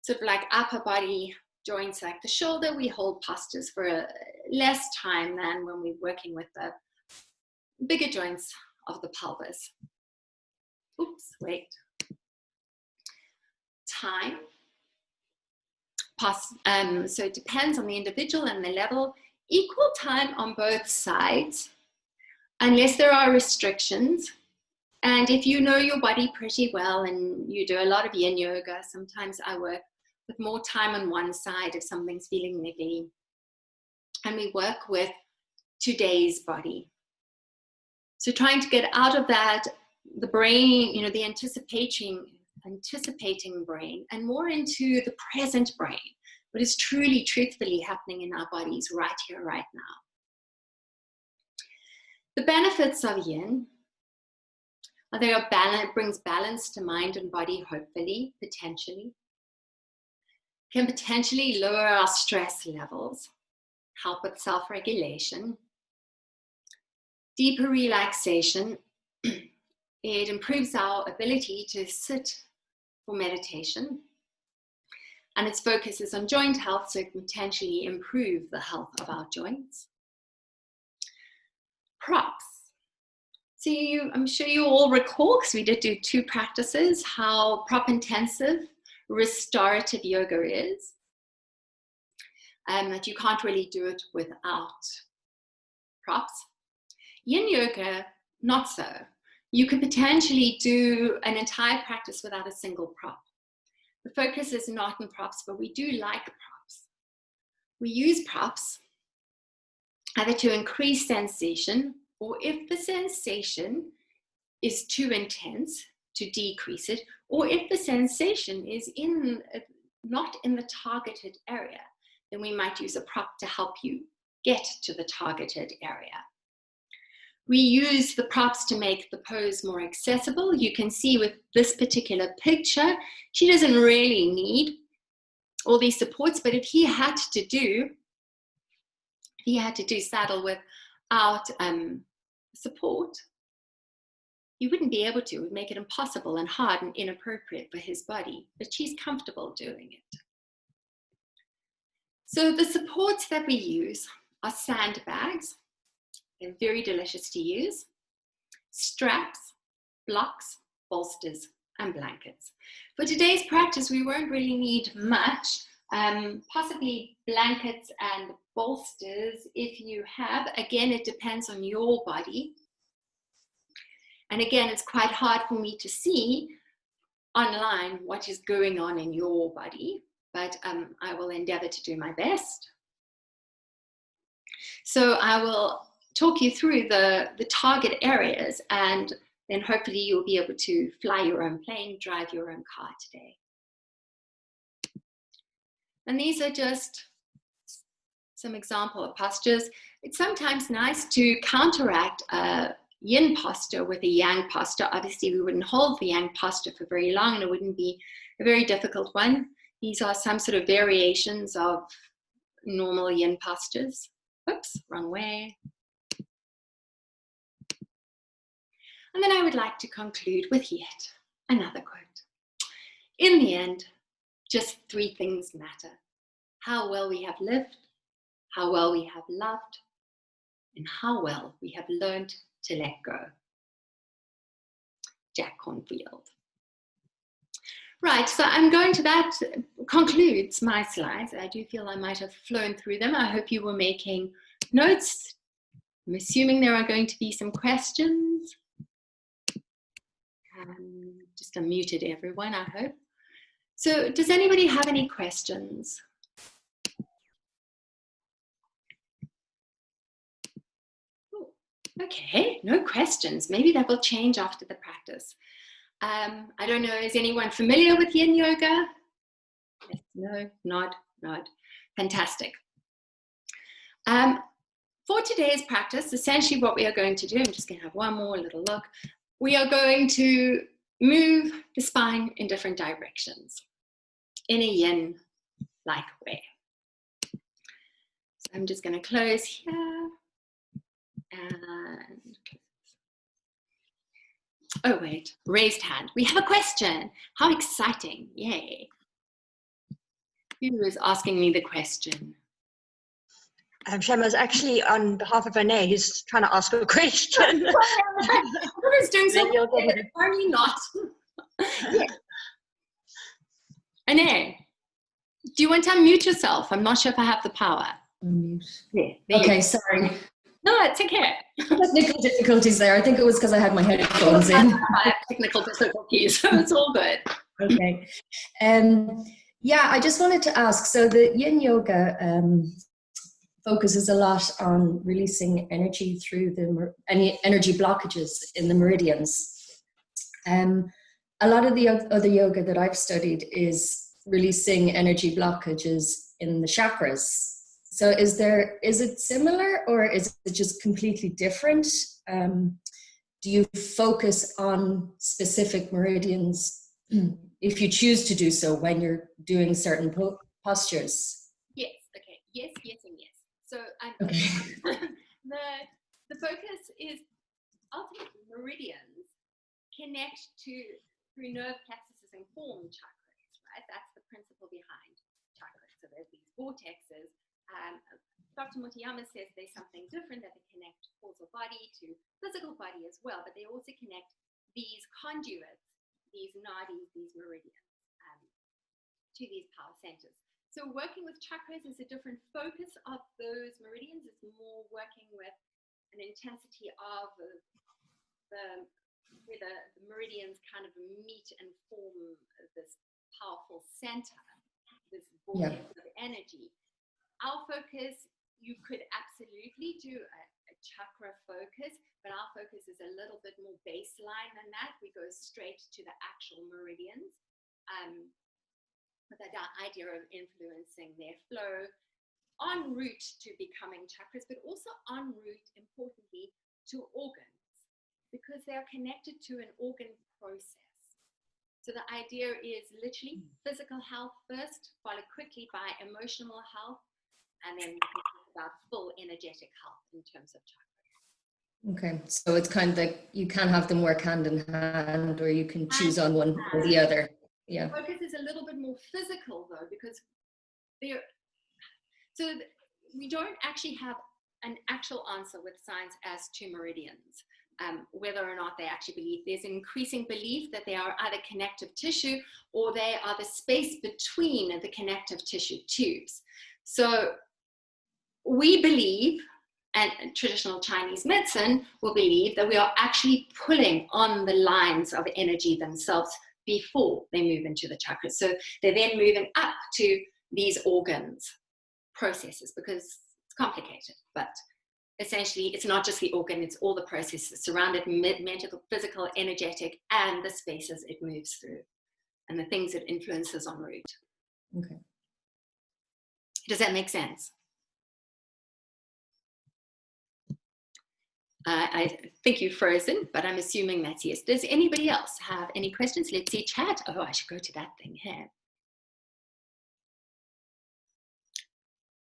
sort of like upper body joints like the shoulder, we hold postures for less time than when we're working with the bigger joints of the pelvis. Oops, wait. Time. So it depends on the individual and the level. Equal time on both sides, unless there are restrictions. And if you know your body pretty well and you do a lot of Yin Yoga, sometimes I work with more time on one side if something's feeling niggly. And we work with today's body. So trying to get out of that, the brain, you know, the anticipating brain, and more into the present brain, what is truly, truthfully happening in our bodies right here, right now. The benefits of Yin are it brings balance to mind and body, hopefully, potentially. Can potentially lower our stress levels, help with self-regulation, deeper relaxation. It improves our ability to sit for meditation, and its focus is on joint health, so it can potentially improve the health of our joints. Props. So I'm sure you all recall, because we did do 2 practices, how prop intensive restorative yoga is, that you can't really do it without props. Yin Yoga, not so. You could potentially do an entire practice without a single prop. The focus is not on props, but we do like props. We use props either to increase sensation, or if the sensation is too intense, to decrease it, or if the sensation is not in the targeted area, then we might use a prop to help you get to the targeted area. We use the props to make the pose more accessible. You can see with this particular picture, she doesn't really need all these supports, but if he had to do saddle without support, you wouldn't be able to. It would make it impossible and hard and inappropriate for his body, but she's comfortable doing it. So the supports that we use are sandbags. They're very delicious to use. Straps, blocks, bolsters, and blankets. For today's practice, we won't really need much, possibly blankets and bolsters if you have. Again, it depends on your body. And again, it's quite hard for me to see online what is going on in your body, but I will endeavor to do my best. So I will talk you through the target areas, and then hopefully you'll be able to fly your own plane, drive your own car today. And these are just some example postures. It's sometimes nice to counteract a Yin posture with a Yang posture. Obviously, we wouldn't hold the Yang posture for very long, and it wouldn't be a very difficult one. These are some sort of variations of normal Yin postures. Oops, wrong way. And then I would like to conclude with yet another quote. In the end, just 3 things matter: how well we have lived, how well we have loved, and how well we have learned to let go. Jack Cornfield. Right, so I'm going to, that concludes my slides. I do feel I might have flown through them. I hope you were making notes. I'm assuming there are going to be some questions. Just unmuted everyone, I hope. So does anybody have any questions? Oh, okay, no questions. Maybe that will change after the practice. I don't know, is anyone familiar with Yin Yoga? Yes, no, nod. Fantastic. For today's practice, essentially what we are going to do, I'm just going to have one more little look. We are going to move the spine in different directions in a yin-like way. So I'm just going to close here and oh wait, raised hand. We have a question. How exciting, yay. Who is asking me the question? Shema's actually on behalf of Anne, who's trying to ask a question. I was doing something, apparently not. Yeah. Anne, do you want to unmute yourself? I'm not sure if I have the power. Unmute. Yeah, okay, sorry. No, it's okay. Technical difficulties there. I think it was because I had my headphones in. I have technical difficulties, so it's all good. Okay. Yeah, I just wanted to ask, so the Yin Yoga focuses a lot on releasing energy through any energy blockages in the meridians. A lot of the other yoga that I've studied is releasing energy blockages in the chakras. So is it similar or is it just completely different? Do you focus on specific meridians if you choose to do so when you're doing certain postures? Yes, okay, yes, and yes. So okay. the focus is ultimately meridians connect through nerve plexuses and form chakras, right? That's the principle behind chakras. So there's these vortexes. Dr. Motoyama says there's something different, that they connect causal body to physical body as well, but they also connect these conduits, these nadis, these meridians, to these power centers. So working with chakras is a different focus of those meridians. It's more working with an intensity of where the meridians kind of meet and form this powerful center, this vortex of energy. Our focus, you could absolutely do a chakra focus, but our focus is a little bit more baseline than that. We go straight to the actual meridians. With that idea of influencing their flow en route to becoming chakras, but also en route, importantly, to organs, because they are connected to an organ process. So the idea is literally physical health first, followed quickly by emotional health, and then we can talk about full energetic health in terms of chakras. Okay, so it's kind of like you can have them work hand in hand, or you can choose on one or the other. Yeah. The focus is a little bit more physical though, because we don't actually have an actual answer with science as to meridians, whether or not they actually believe. There's an increasing belief that they are either connective tissue or they are the space between the connective tissue tubes. So we believe, and traditional Chinese medicine will believe, that we are actually pulling on the lines of energy themselves before they move into the chakras. So they're then moving up to these organs processes, because it's complicated, but essentially it's not just the organ, it's all the processes surrounded, mental, physical, energetic, and the spaces it moves through and the things it influences en route. Okay. Does that make sense? I think you've frozen, but I'm assuming that's yes. Does anybody else have any questions? Let's see chat. Oh, I should go to that thing here.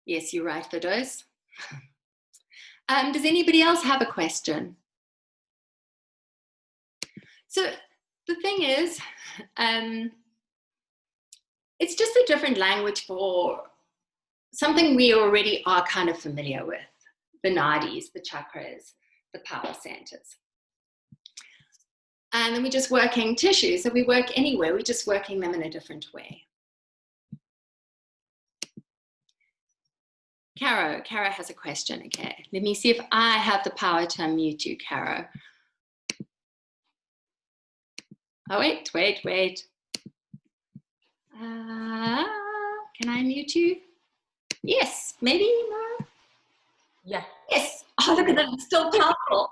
Yes, you're right, Fidos. Does anybody else have a question? So the thing is, it's just a different language for something we already are kind of familiar with, the nadis, the chakras, the power centers. And then we're just working tissues. So we work anywhere, we're just working them in a different way. Caro has a question. Okay, let me see if I have the power to unmute you, Caro. Oh, wait. Can I mute you? Yes, maybe, no? Yeah. Yes. Oh, look at that, it's still powerful.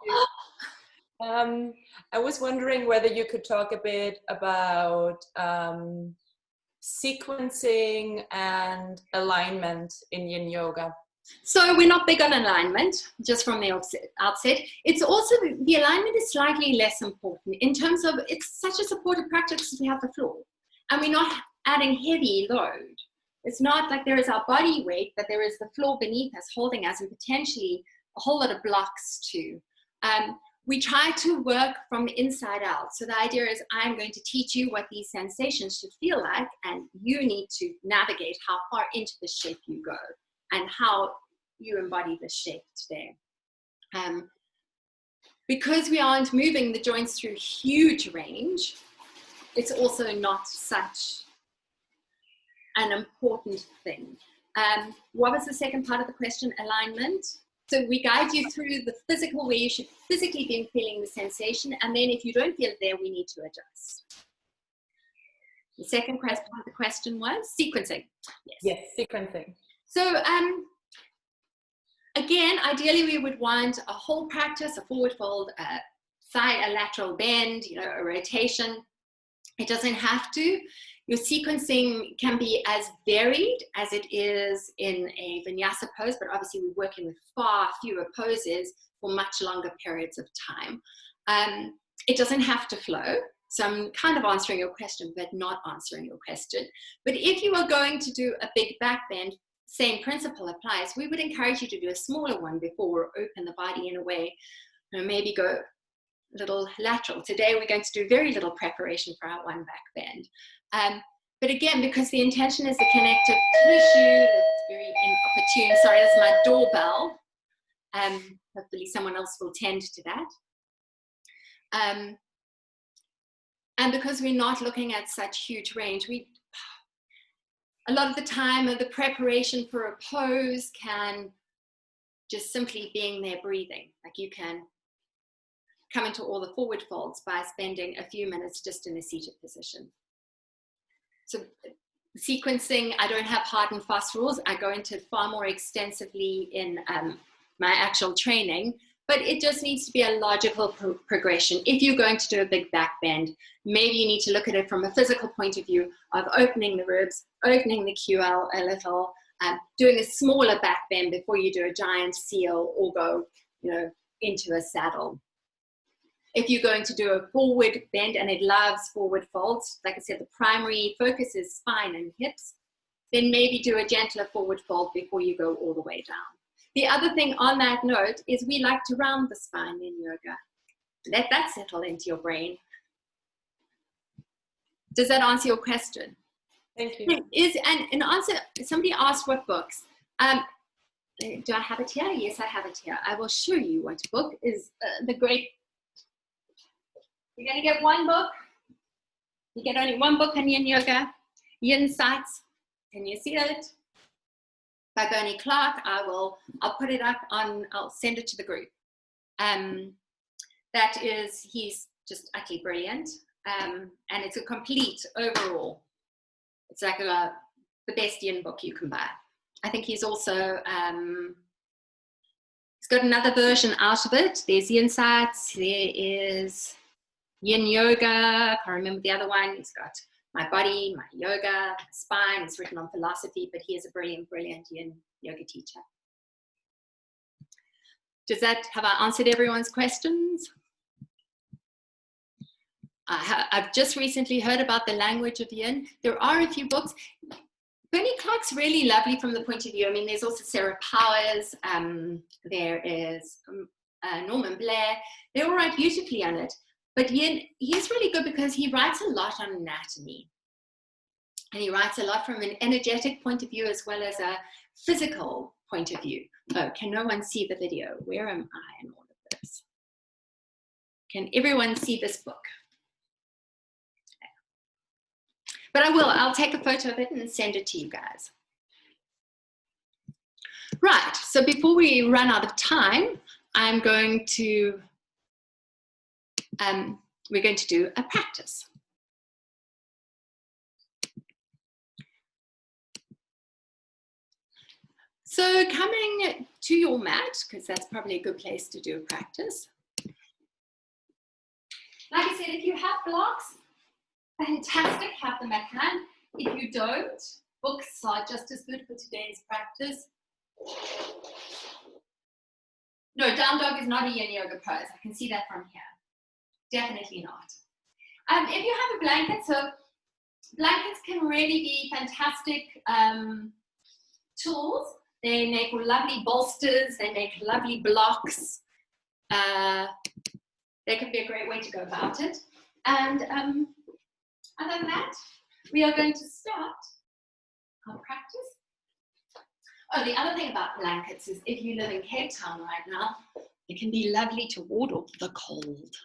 I was wondering whether you could talk a bit about sequencing and alignment in Yin Yoga. So we're not big on alignment, just from the outset. It's also, the alignment is slightly less important in terms of, it's such a supportive practice because we have the floor. And we're not adding heavy load. It's not like there is our body weight, but there is the floor beneath us holding us, and potentially a whole lot of blocks too. We try to work from the inside out. So the idea is, I'm going to teach you what these sensations should feel like, and you need to navigate how far into the shape you go and how you embody the shape today. Because we aren't moving the joints through huge range, it's also not such an important thing. What was the second part of the question? Alignment. So we guide you through the physical, where you should physically be feeling the sensation, and then if you don't feel it there, we need to adjust. The second part of the question was sequencing. Yes, sequencing. So again, ideally we would want a whole practice, a forward fold, a lateral bend, a rotation. It doesn't have to. Your sequencing can be as varied as it is in a vinyasa pose, but obviously we're working with far fewer poses for much longer periods of time. It doesn't have to flow. So I'm kind of answering your question, but not answering your question. But if you are going to do a big back bend, same principle applies. We would encourage you to do a smaller one before, open the body in a way, maybe go a little lateral. Today we're going to do very little preparation for our one back bend. But again, because the intention is the connective tissue, that's very inopportune. Sorry, that's my doorbell. Hopefully someone else will tend to that. And because we're not looking at such huge range, a lot of the time the preparation for a pose can just simply being there breathing. Like you can come into all the forward folds by spending a few minutes just in a seated position. So sequencing, I don't have hard and fast rules. I go into it far more extensively in my actual training, but it just needs to be a logical progression. If you're going to do a big back bend, maybe you need to look at it from a physical point of view of opening the ribs, opening the QL a little, doing a smaller back bend before you do a giant seal or go, into a saddle. If you're going to do a forward bend, and it loves forward folds, like I said, the primary focus is spine and hips, then maybe do a gentler forward fold before you go all the way down. The other thing on that note is we like to round the spine in yoga. Let that settle into your brain. Does that answer your question? Thank you. And an answer, somebody asked what books. Do I have it here? Yes, I have it here. I will show you what book is the great. You're going to get one book. You get only one book on Yin Yoga. Yin Sights. Can you see it? By Bernie Clark. I'll put it up I'll send it to the group. He's just utterly brilliant. And it's a complete overall. It's like the best Yin book you can buy. I think he's also, he's got another version out of it. There's Yin Sights. There is Yin Yoga, I can't remember the other one. He's got My Body, My Yoga, My Spine. It's written on philosophy, but he is a brilliant, brilliant Yin Yoga teacher. Have I answered everyone's questions? I've just recently heard about the language of Yin. There are a few books. Bernie Clark's really lovely from the point of view. I mean, there's also Sarah Powers. There is Norman Blair. They all write beautifully on it. But Yin, he's really good because he writes a lot on anatomy. And he writes a lot from an energetic point of view as well as a physical point of view. Oh, can no one see the video? Where am I in all of this? Can everyone see this book? But I'll take a photo of it and send it to you guys. Right, so before we run out of time, we're going to do a practice. So coming to your mat, because that's probably a good place to do a practice. Like I said, if you have blocks, fantastic, have them at hand. If you don't, books are just as good for today's practice. No, down dog is not a yin yoga pose. I can see that from here. Definitely not. If you have a blanket, so blankets can really be fantastic tools. They make lovely bolsters. They make lovely blocks. They can be a great way to go about it. And other than that, we are going to start our practice. Oh, the other thing about blankets is if you live in Cape Town right now, it can be lovely to ward off the cold.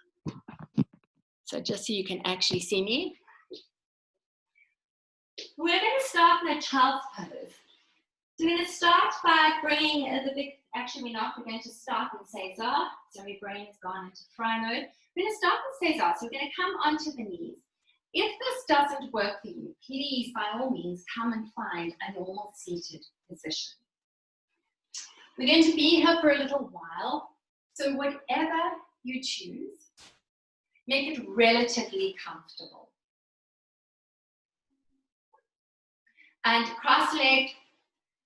So just so you can actually see me. We're going to start in a child's pose. So we're going to start by bringing the big, actually we're not, we're going to start in Cesar. So my brain has gone into fry mode. We're going to start in Cesar, so we're going to come onto the knees. If this doesn't work for you, please, by all means, come and find a normal seated position. We're going to be here for a little while, so whatever you choose, make it relatively comfortable. And cross-legged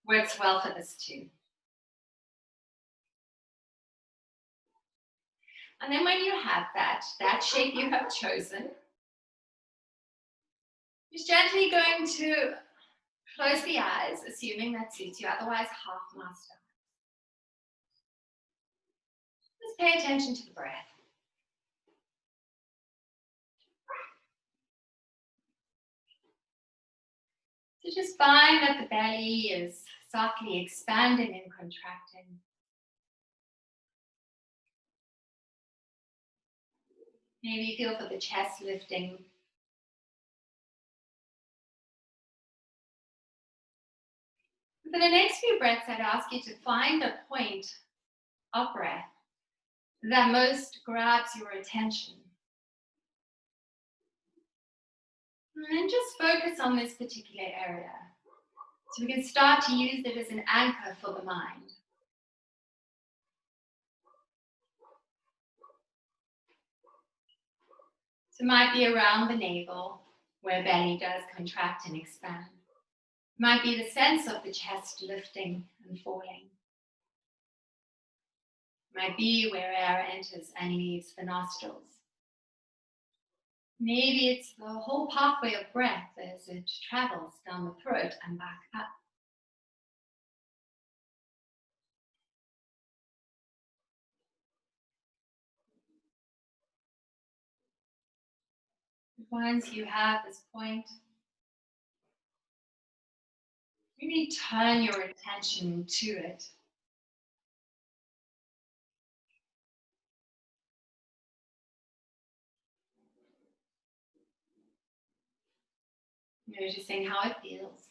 works well for this too. And then when you have that shape you have chosen, just gently going to close the eyes, assuming that suits you, otherwise half master. Just pay attention to the breath. So just find that the belly is softly expanding and contracting. Maybe feel for the chest lifting. For the next few breaths, I'd ask you to find a point of breath that most grabs your attention. And then just focus on this particular area. So we can start to use it as an anchor for the mind. So it might be around the navel, where belly does contract and expand. It might be the sense of the chest lifting and falling. It might be where air enters and leaves the nostrils. Maybe it's the whole pathway of breath as it travels down the throat and back up. Once you have this point, really turn your attention to it. Noticing how it feels.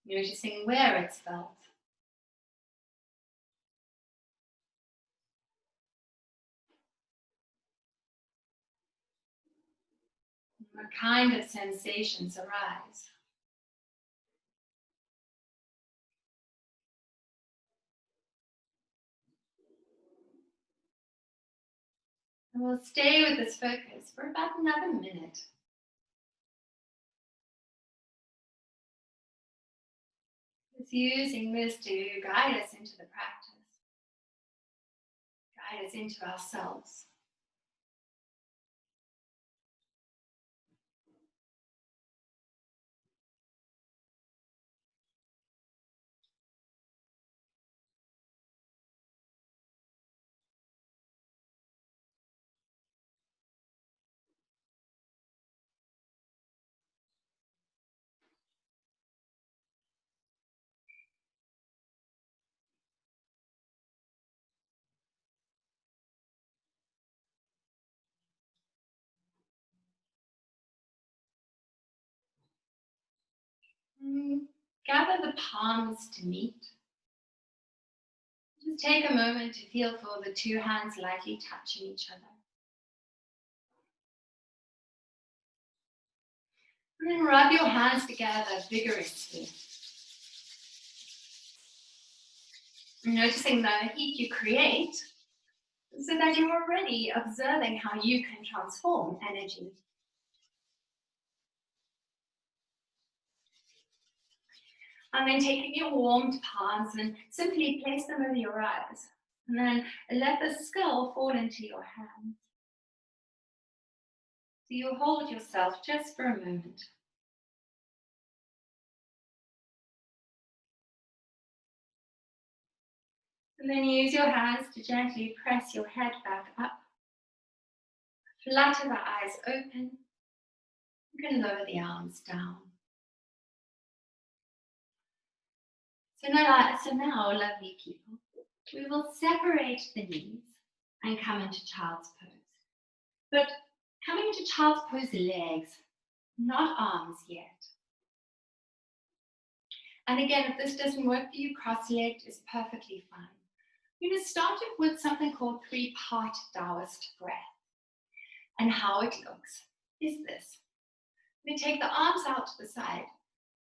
Noticing where it's felt. What kind of sensations arise? And we'll stay with this focus for about another minute. Just using this to guide us into the practice, guide us into ourselves. Gather the palms to meet. Just take a moment to feel for the two hands lightly touching each other. And then rub your hands together vigorously. Noticing the heat you create so that you're already observing how you can transform energy. And then taking your warmed palms and simply place them over your eyes. And then let the skull fall into your hands. So you hold yourself just for a moment. And then use your hands to gently press your head back up. Flutter the eyes open. You can lower the arms down. So now, lovely people, we will separate the knees and come into child's pose. But coming into child's pose, legs, not arms yet. And again, if this doesn't work for you, cross-legged is perfectly fine. We're going to start off with something called three-part Taoist breath. And how it looks is this. We take the arms out to the side.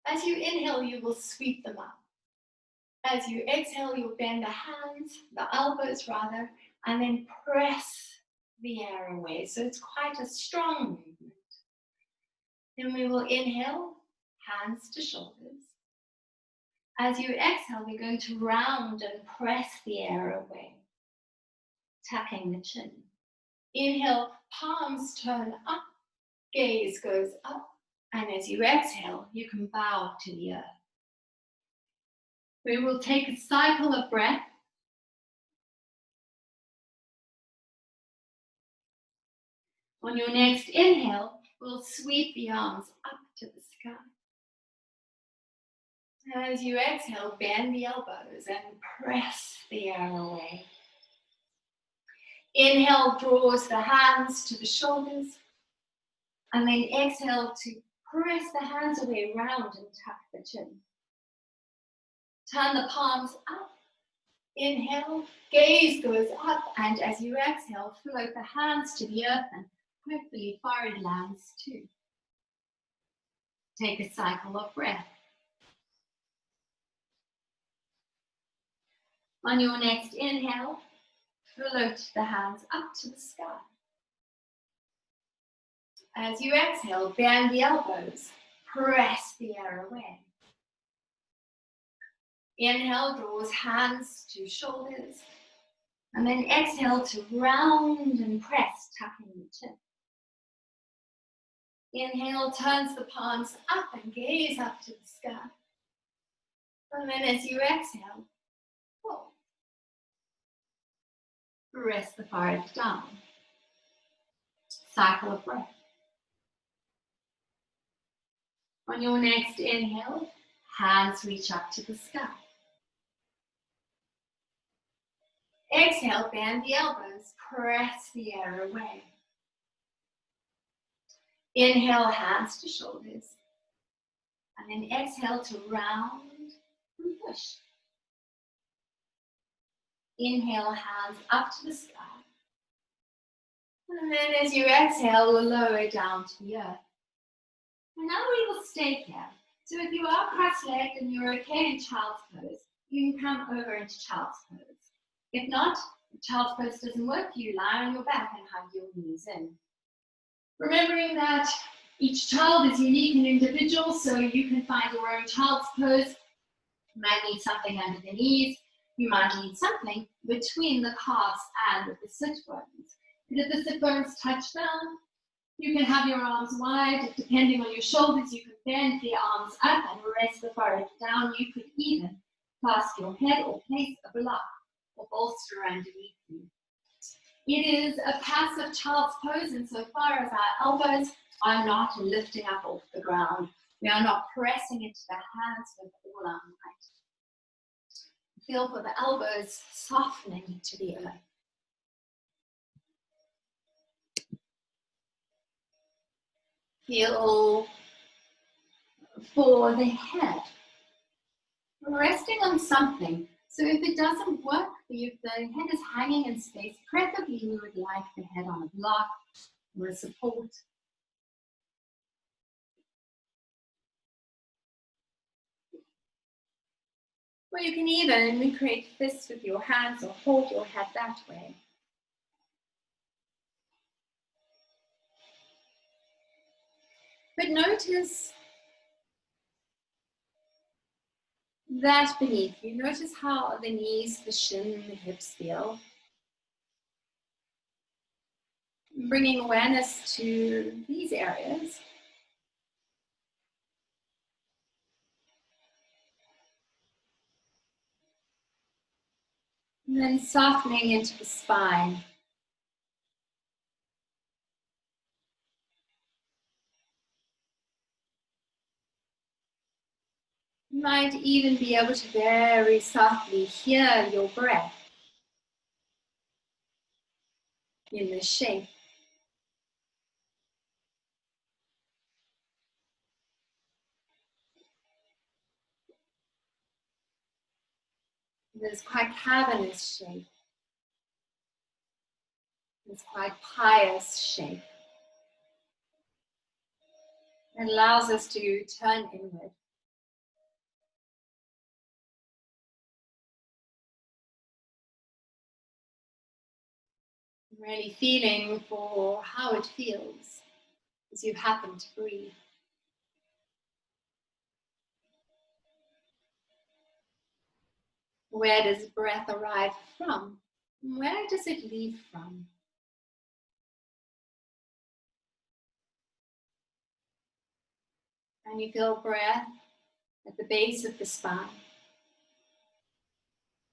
As you inhale, you will sweep them up. As you exhale, you'll bend the hands, the elbows rather, and then press the air away. So it's quite a strong movement. Then we will inhale, hands to shoulders. As you exhale, we're going to round and press the air away, tucking the chin. Inhale, palms turn up, gaze goes up, and as you exhale, you can bow to the earth. We will take a cycle of breath. On your next inhale, we'll sweep the arms up to the sky. As you exhale, bend the elbows and press the air away. Inhale draws the hands to the shoulders, and then exhale to press the hands away, round and tuck the chin. Turn the palms up. Inhale, gaze goes up, and as you exhale, float the hands to the earth and hopefully forehead lands too. Take a cycle of breath. On your next inhale, float the hands up to the sky. As you exhale, bend the elbows, press the air away. Inhale draws hands to shoulders, and then exhale to round and press, tucking the chin. Inhale turns the palms up and gaze up to the sky. And then as you exhale, fold. Rest the forehead down. Cycle of breath. On your next inhale, hands reach up to the sky. Exhale, bend the elbows, press the air away. Inhale, hands to shoulders. And then exhale to round and push. Inhale, hands up to the sky. And then as you exhale, we'll lower down to the earth. And now we will stay here. So if you are cross-legged and you're okay in child's pose, you can come over into child's pose. If not, if child's pose doesn't work for you, lie on your back and hug your knees in. Remembering that each child is unique and individual, so you can find your own child's pose. You might need something under the knees. You might need something between the calves and the sit bones. And if the sit bones touch down, you can have your arms wide. Depending on your shoulders, you can bend the arms up and rest the forehead down. You could even clasp your head or place a block or bolster underneath you. It is a passive child's pose insofar as our elbows are not lifting up off the ground. We are not pressing into the hands with all our might. Feel for the elbows softening to the earth. Feel for the head. Resting on something. So if it doesn't work for you, if the head is hanging in space, preferably we would like the head on a block or a support. Or you can even recreate fists with your hands or hold your head that way. But notice that beneath you. Notice how the knees, the shin, the hips feel. Bringing awareness to these areas. And then softening into the spine. You might even be able to very softly hear your breath in this shape. This quite cavernous shape. This quite pious shape. It allows us to turn inward. Really feeling for how it feels as you happen to breathe. Where does breath arrive from? Where does it leave from? And you feel breath at the base of the spine.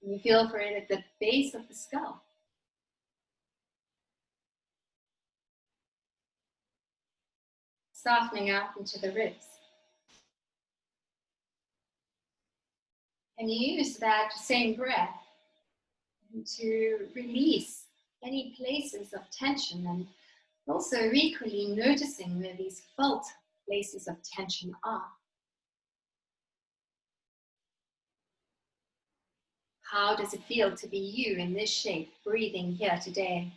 And you feel for it at the base of the skull. Softening out into the ribs. And you use that same breath to release any places of tension, and also equally noticing where these felt places of tension are. How does it feel to be you in this shape, breathing here today?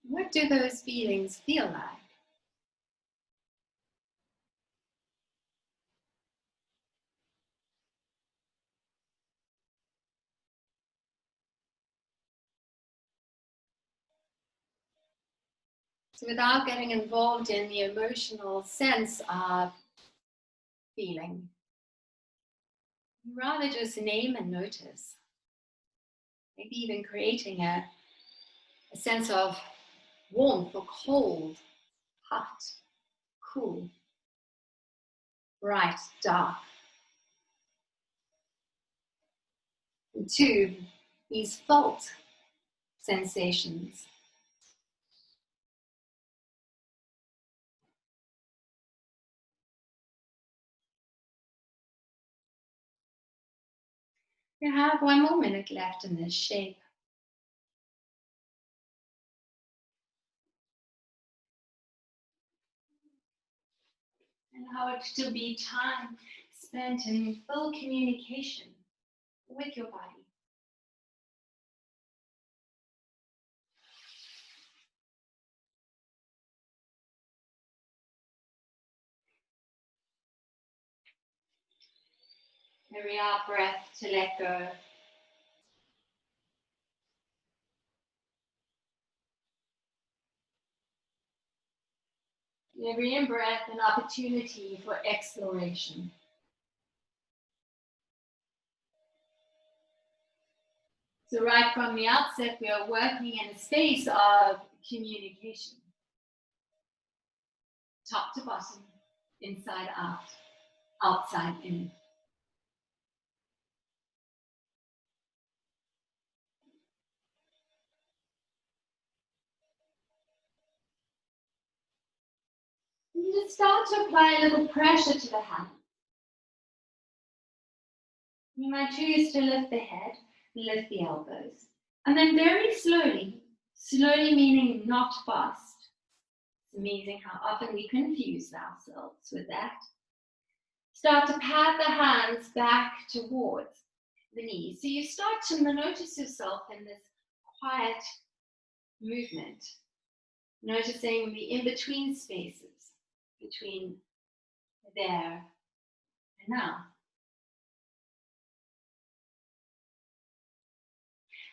What do those feelings feel like? So without getting involved in the emotional sense of feeling, rather just name and notice. Maybe even creating a sense of warmth or cold, hot, cool, bright, dark. And two, these felt sensations. We have 1 more minute left in this shape. And how it should be time spent in full communication with your body. Every out breath to let go. Every in-breath an opportunity for exploration. So right from the outset, we are working in a space of communication. Top to bottom, inside out, outside in. You just start to apply a little pressure to the hand. You might choose to lift the head, lift the elbows. And then very slowly, slowly meaning not fast, It's amazing how often we confuse ourselves with that. Start to pat the hands back towards the knees. So you start to notice yourself in this quiet movement, noticing the in-between spaces between there and now.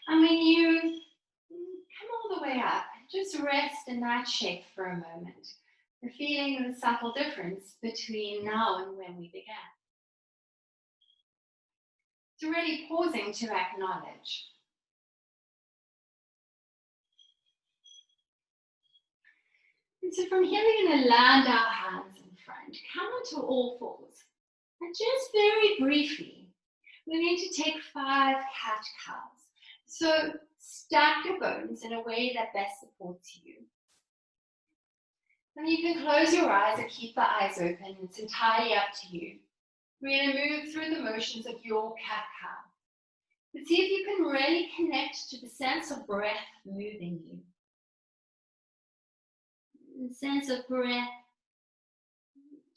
And when you come all the way up, just rest in that shape for a moment. You're feeling the subtle difference between now and when we began. So really pausing to acknowledge. And so from here, we're going to land our hands in front, come onto all fours. And just very briefly, we're going to take 5 cat-cows. So stack your bones in a way that best supports you. And you can close your eyes or keep the eyes open. It's entirely up to you. We're going to move through the motions of your cat-cow. But see if you can really connect to the sense of breath moving you. The sense of breath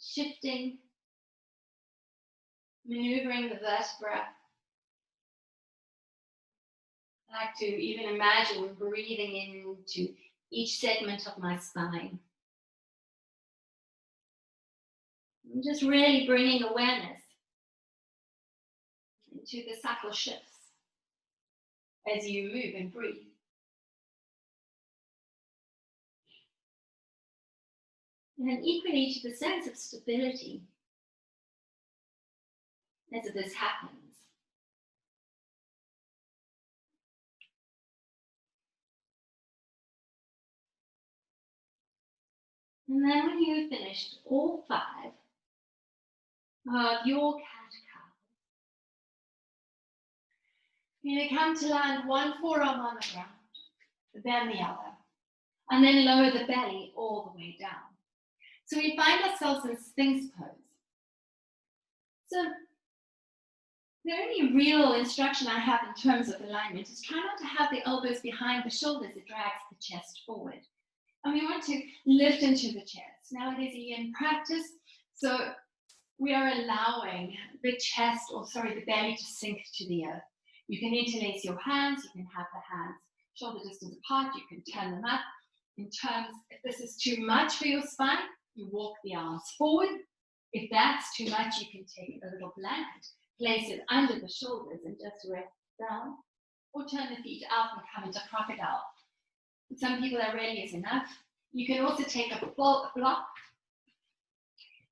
shifting, maneuvering the vertebra. I like to even imagine breathing into each segment of my spine. I'm just really bringing awareness into the subtle shifts as you move and breathe. And then equally to the sense of stability as this happens. And then when you've finished all 5 of your cat-cows, you're going to come to land one forearm on the ground, then the other, and then lower the belly all the way down. So we find ourselves in Sphinx pose. So the only real instruction I have in terms of alignment is try not to have the elbows behind the shoulders. It drags the chest forward. And we want to lift into the chest. Now it is a yin practice, so we are allowing the chest, the belly to sink to the earth. You can interlace your hands, you can have the hands shoulder distance apart, you can turn them up. In terms, if this is too much for your spine, you walk the arms forward. If that's too much, you can take a little blanket, place it under the shoulders and just rest down, or turn the feet out and come into crocodile. Some people that really is enough. You can also take a block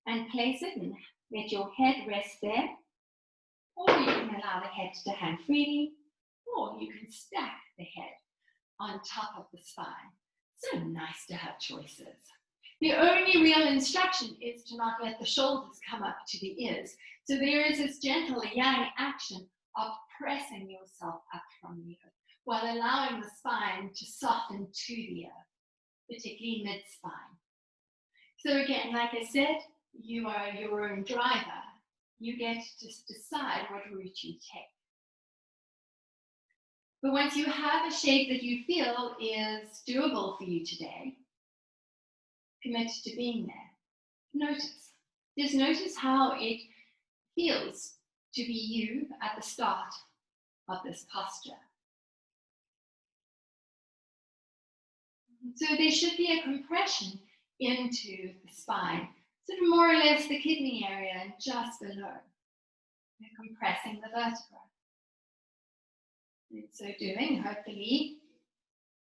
and place it and let your head rest there. Or you can allow the head to hang freely, or you can stack the head on top of the spine. So nice to have choices. The only real instruction is to not let the shoulders come up to the ears. So there is this gentle yang action of pressing yourself up from the earth, while allowing the spine to soften to the earth, particularly mid-spine. So again, like I said, you are your own driver. You get to decide what route you take. But once you have a shape that you feel is doable for you today, commit to being there. Notice. Just notice how it feels to be you at the start of this posture. So there should be a compression into the spine, sort of more or less the kidney area and just below. You're compressing the vertebra. In so doing, hopefully,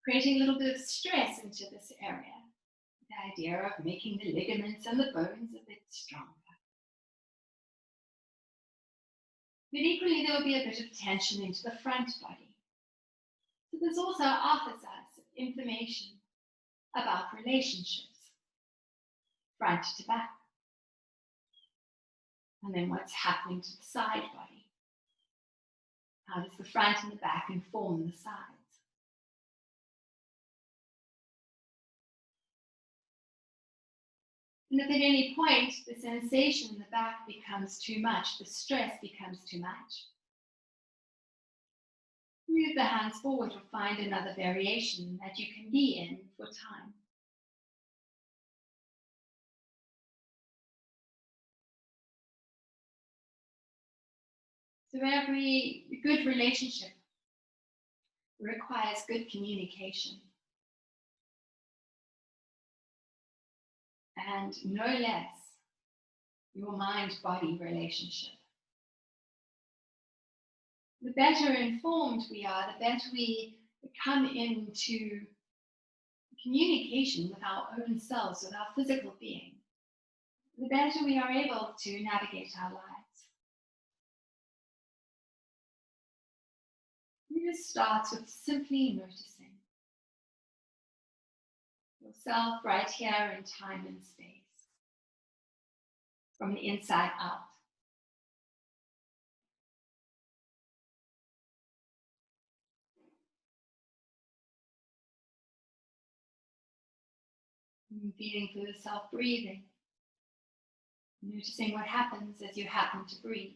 creating a little bit of stress into this area. The idea of making the ligaments and the bones a bit stronger. But equally, there will be a bit of tension into the front body. So this also offers us information about relationships, front to back. And then what's happening to the side body. How does the front and the back inform the sides? And if at any point the sensation in the back becomes too much, the stress becomes too much, move the hands forward or find another variation that you can be in for time. So every good relationship requires good communication. And no less your mind-body relationship. The better informed we are, the better we come into communication with our own selves, with our physical being, the better we are able to navigate our lives. This starts with simply noticing yourself right here in time and space, from the inside out. And feeling for yourself breathing, noticing what happens as you happen to breathe.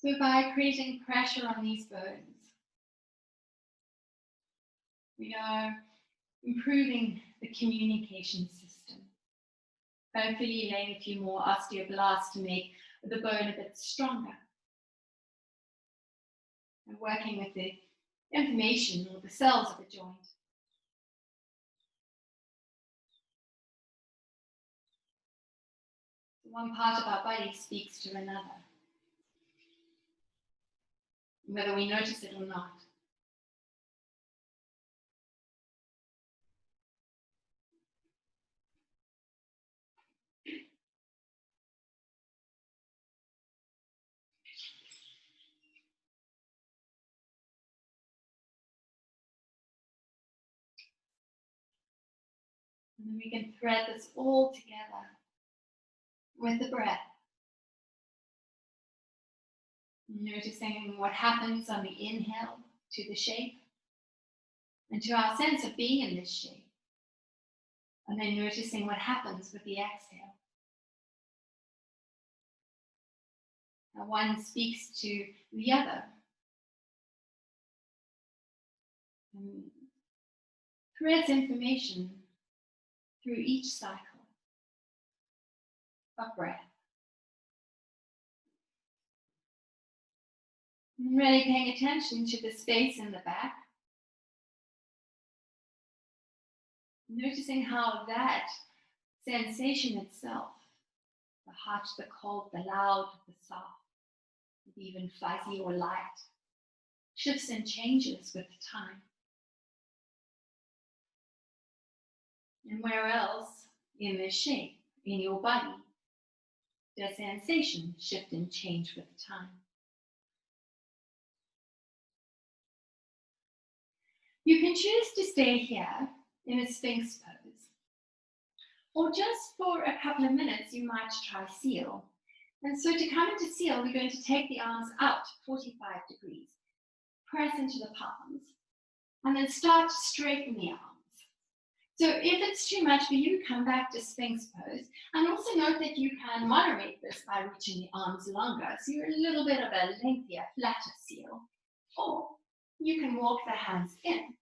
So by creating pressure on these bones, we are improving the communication system, hopefully laying a few more osteoblasts to make the bone a bit stronger, and working with the inflammation or the cells of the joint. One part of our body speaks to another, whether we notice it or not. And then we can thread this all together with the breath. Noticing what happens on the inhale to the shape and to our sense of being in this shape. And then noticing what happens with the exhale. Now one speaks to the other. And threads information through each cycle of breath. And really paying attention to the space in the back. Noticing how that sensation itself, the hot, the cold, the loud, the soft, even fuzzy or light, shifts and changes with time. And where else in the shape, in your body, does sensation shift and change with time? You can choose to stay here in a Sphinx pose, or just for a couple of minutes, you might try seal. And so to come into seal, we're going to take the arms out 45 degrees, press into the palms, and then start to straighten the arms. So if it's too much for you, come back to Sphinx pose. And also note that you can moderate this by reaching the arms longer, so you're a little bit of a lengthier, flatter seal. Or you can walk the hands in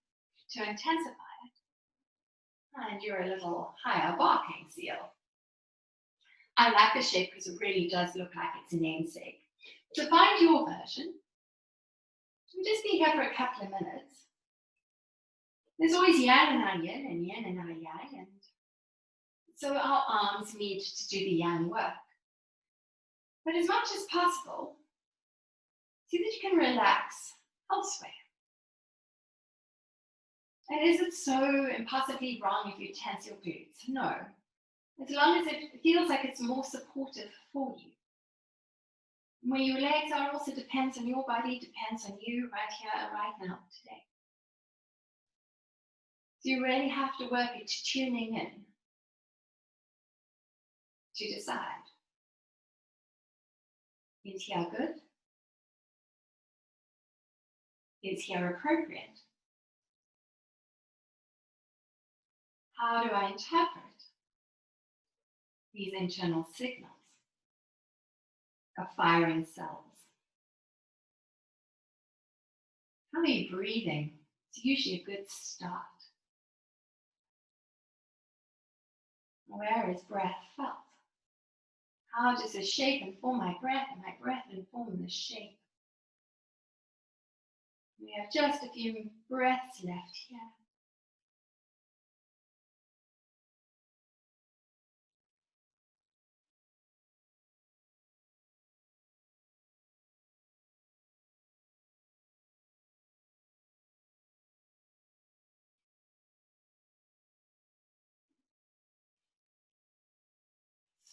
to intensify it. And you're a little higher barking seal. I like the shape because it really does look like it's a namesake. So find your version. We'll just be here for a couple of minutes. There's always yang in our yin and yin in our yang, and so our arms need to do the yang work. But as much as possible, see that you can relax elsewhere. And is it so impossibly wrong if you tense your glutes? No. As long as it feels like it's more supportive for you. Where your legs are also depends on your body, depends on you right here, right now, today. So you really have to work at tuning in to decide, is here good? Is here appropriate? How do I interpret these internal signals of firing cells? How are you breathing? It's usually a good start. Where is breath felt? How does the shape inform my breath, and my breath inform the shape? We have just a few breaths left here.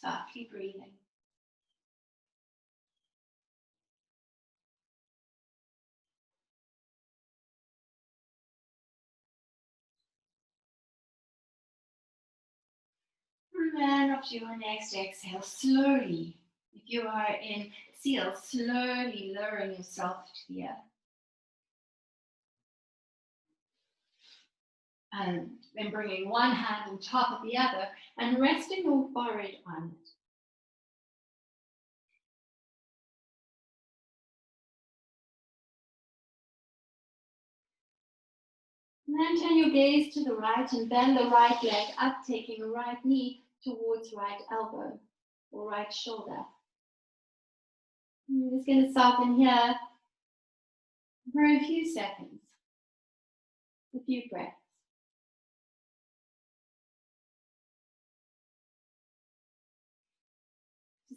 Softly breathing. And then after your next exhale, slowly, if you are in seal, slowly lowering yourself to the earth. And then bringing one hand on top of the other and resting your forehead on it. And then turn your gaze to the right and bend the right leg up, taking the right knee towards right elbow or right shoulder. I'm just going to soften here for a few seconds, a few breaths.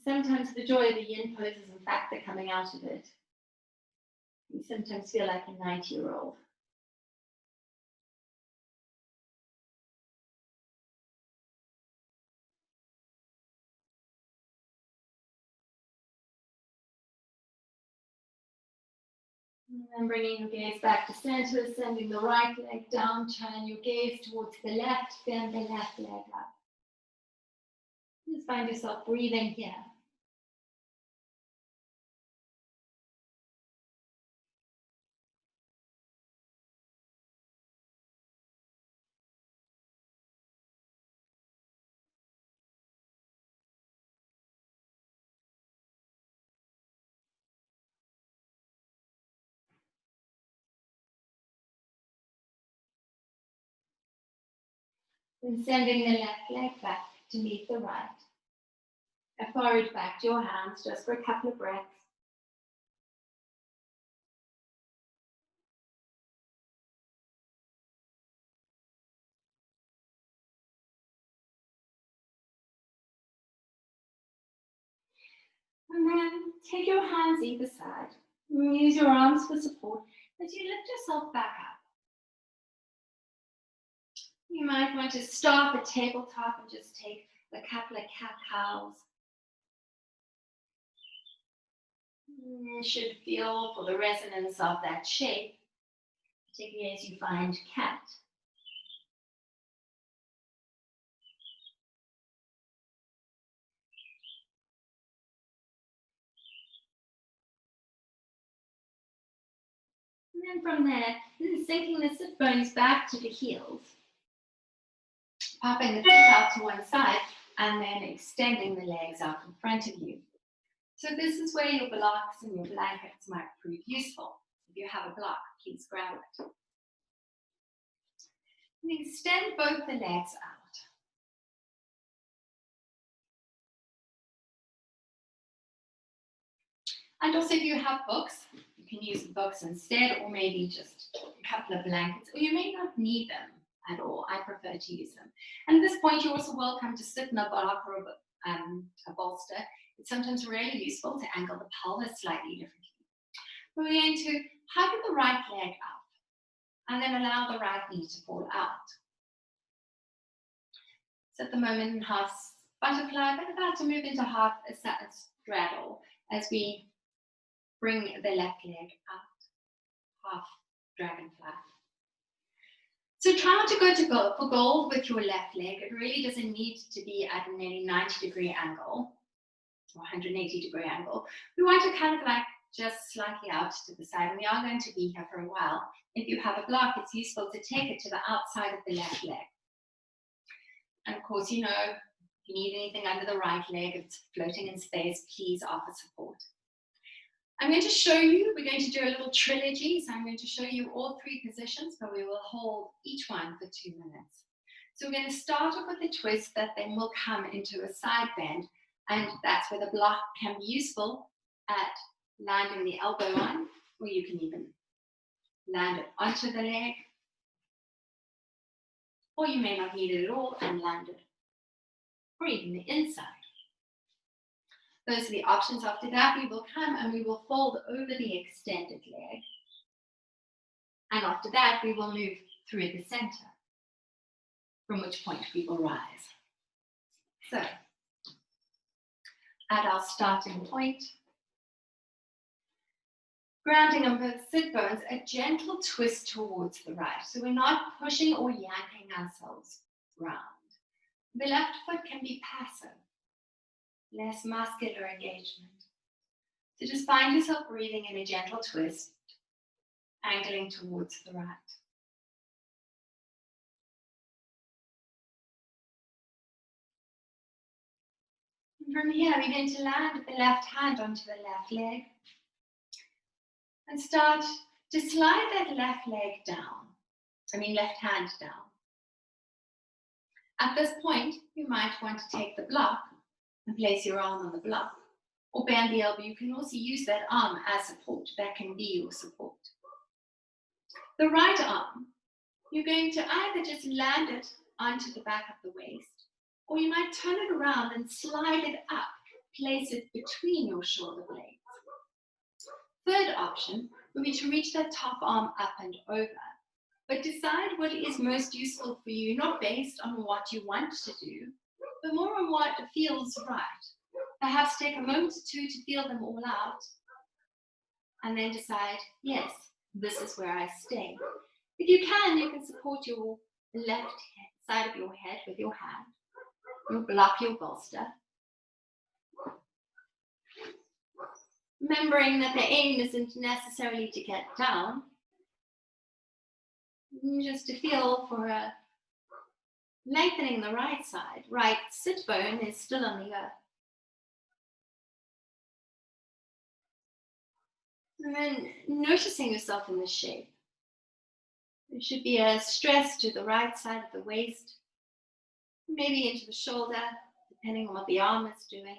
Sometimes the joy of the yin pose is in fact the coming out of it. You sometimes feel like a 90-year-old. And then bringing your gaze back to center, sending the right leg down, turn your gaze towards the left, bend the left leg up. Just find yourself breathing here. Then sending the left leg back to meet the right. A forward back to your hands just for a couple of breaths. And then take your hands either side. And use your arms for support as you lift yourself back up. You might want to stop at tabletop and just take a couple of cat-cows. You should feel for the resonance of that shape, particularly as you find cat. And then from there, sinking the sit bones back to the heels, popping the feet out to one side, and then extending the legs out in front of you. So this is where your blocks and your blankets might prove useful. If you have a block, please grab it. And extend both the legs out. And also if you have books, you can use the books instead, or maybe just a couple of blankets, or you may not need them at all. I prefer to use them. And at this point, you're also welcome to sit in a block or a bolster. It's sometimes really useful to angle the pelvis slightly differently. We're going to hug the right leg up and then allow the right knee to fall out. So at the moment in half butterfly, but about to move into half a straddle as we bring the left leg out, half dragonfly. So try not to go for gold with your left leg. It really doesn't need to be at a nearly 90-degree angle or 180-degree angle. We want to kind of like just slightly out to the side, and we are going to be here for a while. If you have a block, it's useful to take it to the outside of the left leg. And of course, you know, if you need anything under the right leg, if it's floating in space, please offer support. I'm going to show you, we're going to do a little trilogy, so I'm going to show you all three positions, but we will hold each one for 2 minutes. So we're going to start off with a twist that then will come into a side bend, and that's where the block can be useful at landing the elbow on, or you can even land it onto the leg, or you may not need it at all and land it, or even the inside. Those are the options. After that, we will come and we will fold over the extended leg. And after that, we will move through the center, from which point we will rise. So, at our starting point, grounding on both sit bones, a gentle twist towards the right. So we're not pushing or yanking ourselves round. The left foot can be passive, less muscular engagement. So just find yourself breathing in a gentle twist, angling towards the right. And from here, we're going to land the left hand onto the left leg and start to slide that left hand down. At this point, you might want to take the block and place your arm on the block, or bend the elbow. You can also use that arm as support. That can be your support. The right arm, you're going to either just land it onto the back of the waist, or you might turn it around and slide it up, place it between your shoulder blades. Third option would be to reach that top arm up and over, but decide what is most useful for you, not based on what you want to do, but more on what feels right. Perhaps take a moment or two to feel them all out, and then decide, yes, this is where I stay. If you can support your left side of your head with your hand. You'll block your bolster. Remembering that the aim isn't necessarily to get down, just to feel for a lengthening the right side. Right sit bone is still on the earth. And then noticing yourself in the shape. There should be a stress to the right side of the waist, maybe into the shoulder, depending on what the arm is doing.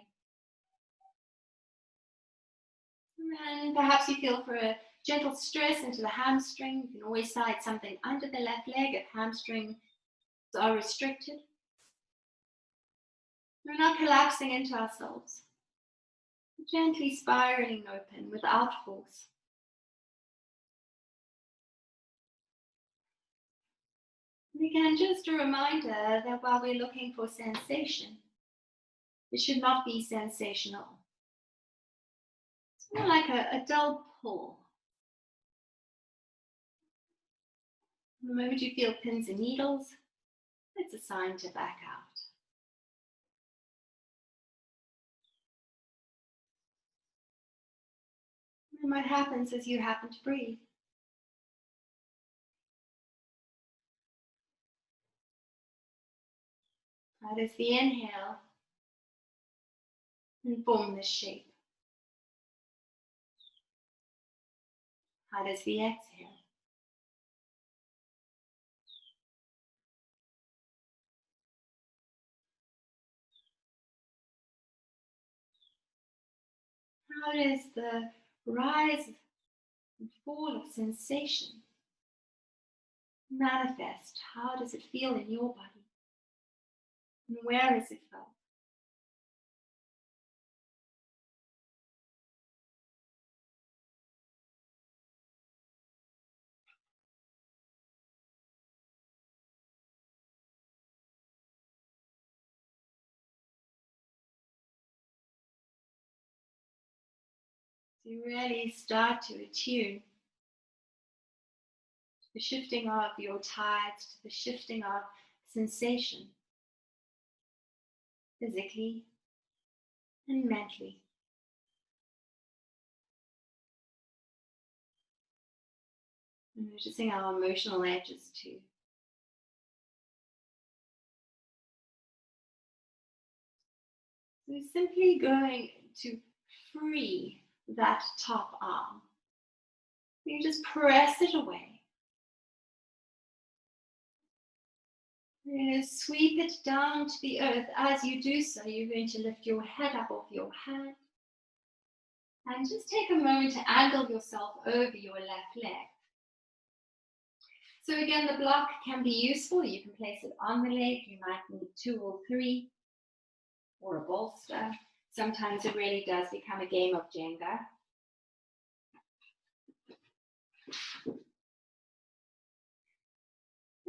And perhaps you feel for a gentle stress into the hamstring. You can always slide something under the left leg if hamstrings are restricted. We're not collapsing into ourselves. Gently spiraling open without force. And again, just a reminder that while we're looking for sensation, it should not be sensational. It's more like a dull pull. The moment you feel pins and needles, it's a sign to back out. And what happens is you happen to breathe. That is the inhale, and form this shape. How does the exhale? How does the rise and fall of sensation manifest? How does it feel in your body? And where is it felt? So you really start to attune to the shifting of your tides, to the shifting of sensation, physically and mentally. And noticing our emotional edges too. So we're simply going to free that top arm. You just press it away. You're going to sweep it down to the earth. As you do so, you're going to lift your head up off your hand. And just take a moment to angle yourself over your left leg. So again, the block can be useful. You can place it on the leg. You might need 2 or 3, or a bolster. Sometimes it really does become a game of Jenga.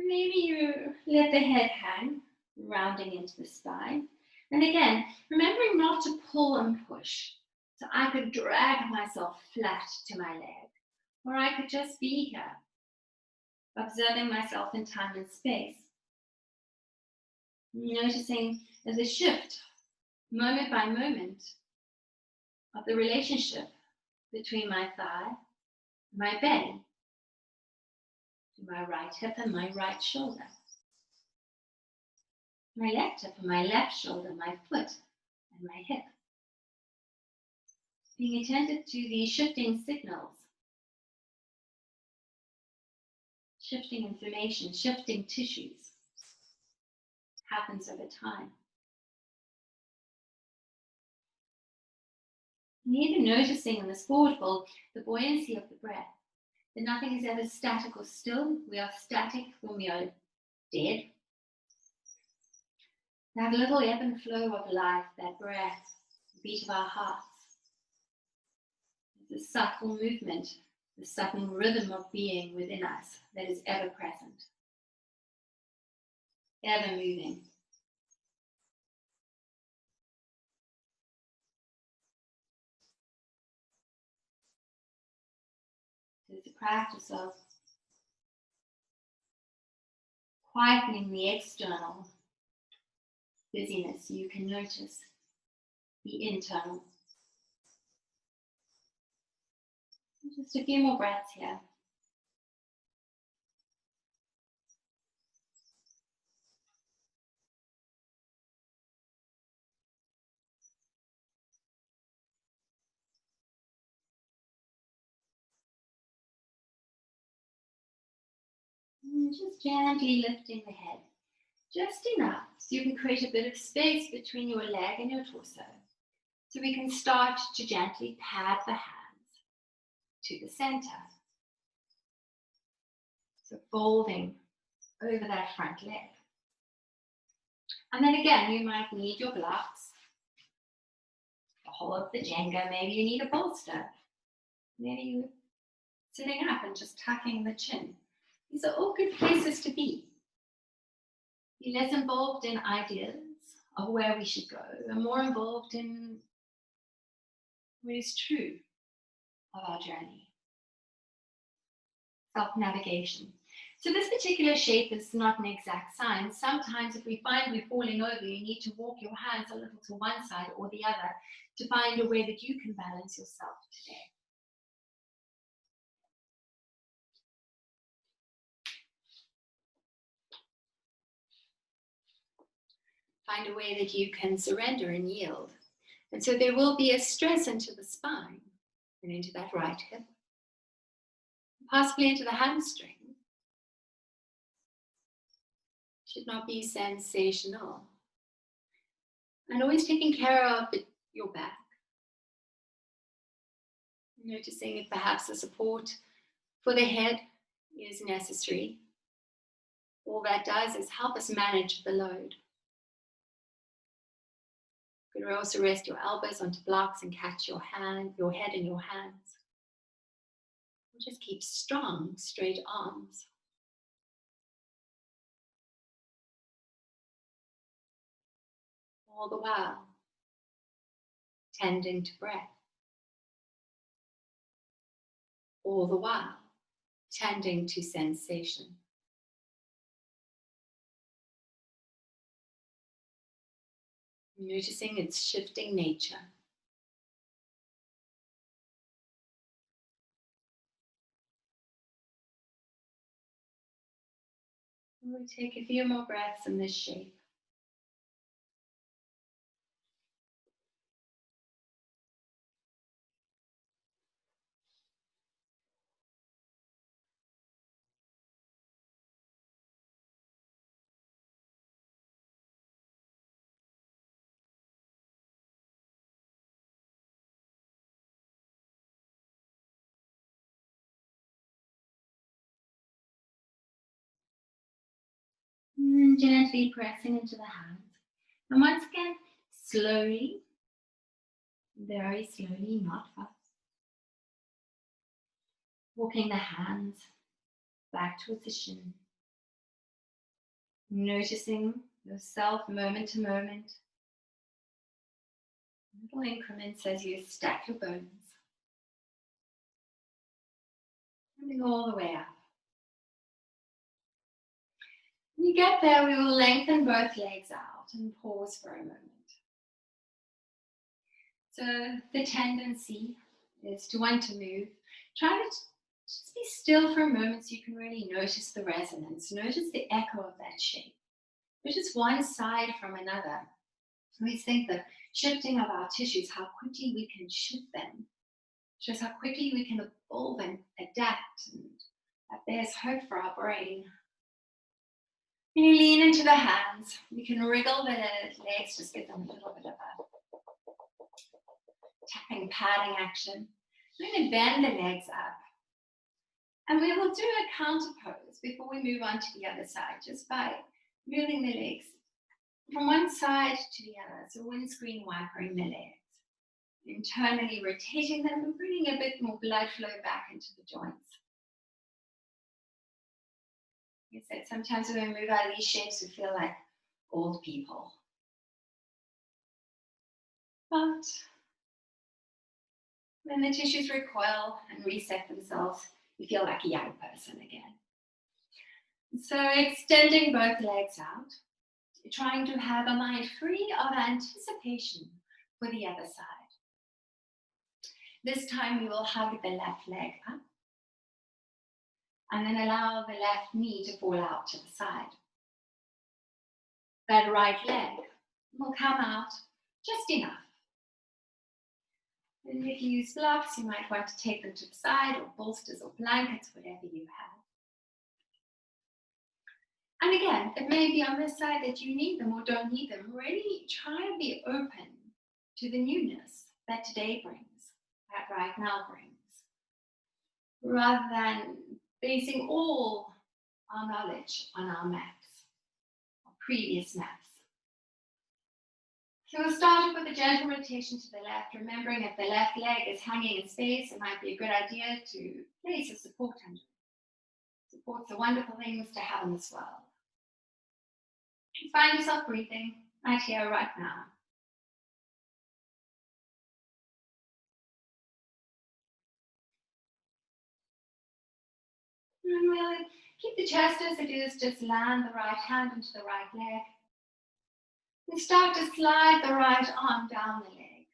Maybe you let the head hang, rounding into the spine. And again, remembering not to pull and push. So I could drag myself flat to my leg, or I could just be here, observing myself in time and space. Noticing the shift, moment by moment, of the relationship between my thigh and my belly, to my right hip and my right shoulder, my left hip and my left shoulder, my foot and my hip. Being attentive to the shifting signals, shifting information, shifting tissues, happens over time. And even noticing in this forward fold the buoyancy of the breath, that nothing is ever static or still. We are static when we are dead. That little ebb and flow of life, that breath, the beat of our hearts, the subtle movement, the subtle rhythm of being within us that is ever present, ever moving. It's a practice of quietening the external busyness. You can notice the internal. Just a few more breaths here. And just gently lifting the head, just enough so you can create a bit of space between your leg and your torso. So we can start to gently pad the hands to the center. So folding over that front leg. And then again, you might need your blocks, the whole of the Jenga. Maybe you need a bolster. Maybe you sitting up and just tucking the chin. These are all good places to be. Be less involved in ideas of where we should go, and more involved in what is true of our journey. Self-navigation. So this particular shape is not an exact science. Sometimes if we find we're falling over, you need to walk your hands a little to one side or the other to find a way that you can balance yourself today. Find a way that you can surrender and yield. And so there will be a stress into the spine and into that right hip, possibly into the hamstring. Should not be sensational. And always taking care of your back. Noticing if perhaps the support for the head is necessary. All that does is help us manage the load. You can also rest your elbows onto blocks and catch your head in your hands. Just keep strong, straight arms. All the while, tending to breath. All the while, tending to sensation. Noticing its shifting nature. We'll take a few more breaths in this shape. And gently pressing into the hands. And once again, slowly, very slowly, not fast. Walking the hands back towards the shin. Noticing yourself moment to moment. Little increments as you stack your bones. Coming all the way up. When you get there, we will lengthen both legs out and pause for a moment. So the tendency is to want to move. Try to just be still for a moment so you can really notice the resonance. Notice the echo of that shape. Notice one side from another. We think the shifting of our tissues, how quickly we can shift them, shows how quickly we can evolve and adapt, and that bears hope for our brain. When you lean into the hands, you can wriggle the legs, just give them a little bit of a tapping, padding action. We're going to bend the legs up. And we will do a counter pose before we move on to the other side, just by moving the legs from one side to the other. So windscreen wipering the legs, internally rotating them and bringing a bit more blood flow back into the joints. Like I said, sometimes when we move out of these shapes, we feel like old people. But when the tissues recoil and reset themselves, you feel like a young person again. So extending both legs out, trying to have a mind free of anticipation for the other side. This time we will hug the left leg up and then allow the left knee to fall out to the side. That right leg will come out just enough. And if you use blocks, you might want to take them to the side, or bolsters or blankets, whatever you have. And again, it may be on this side that you need them or don't need them. Really try and be open to the newness that today brings, that right now brings, rather than basing all our knowledge on our maps, our previous maps. So we'll start off with a gentle rotation to the left, remembering if the left leg is hanging in space, it might be a good idea to place a support under it. Support's a wonderful things to have in this world. Find yourself breathing right here, right now. And we'll keep the chest as it is, just land the right hand into the right leg. And start to slide the right arm down the leg.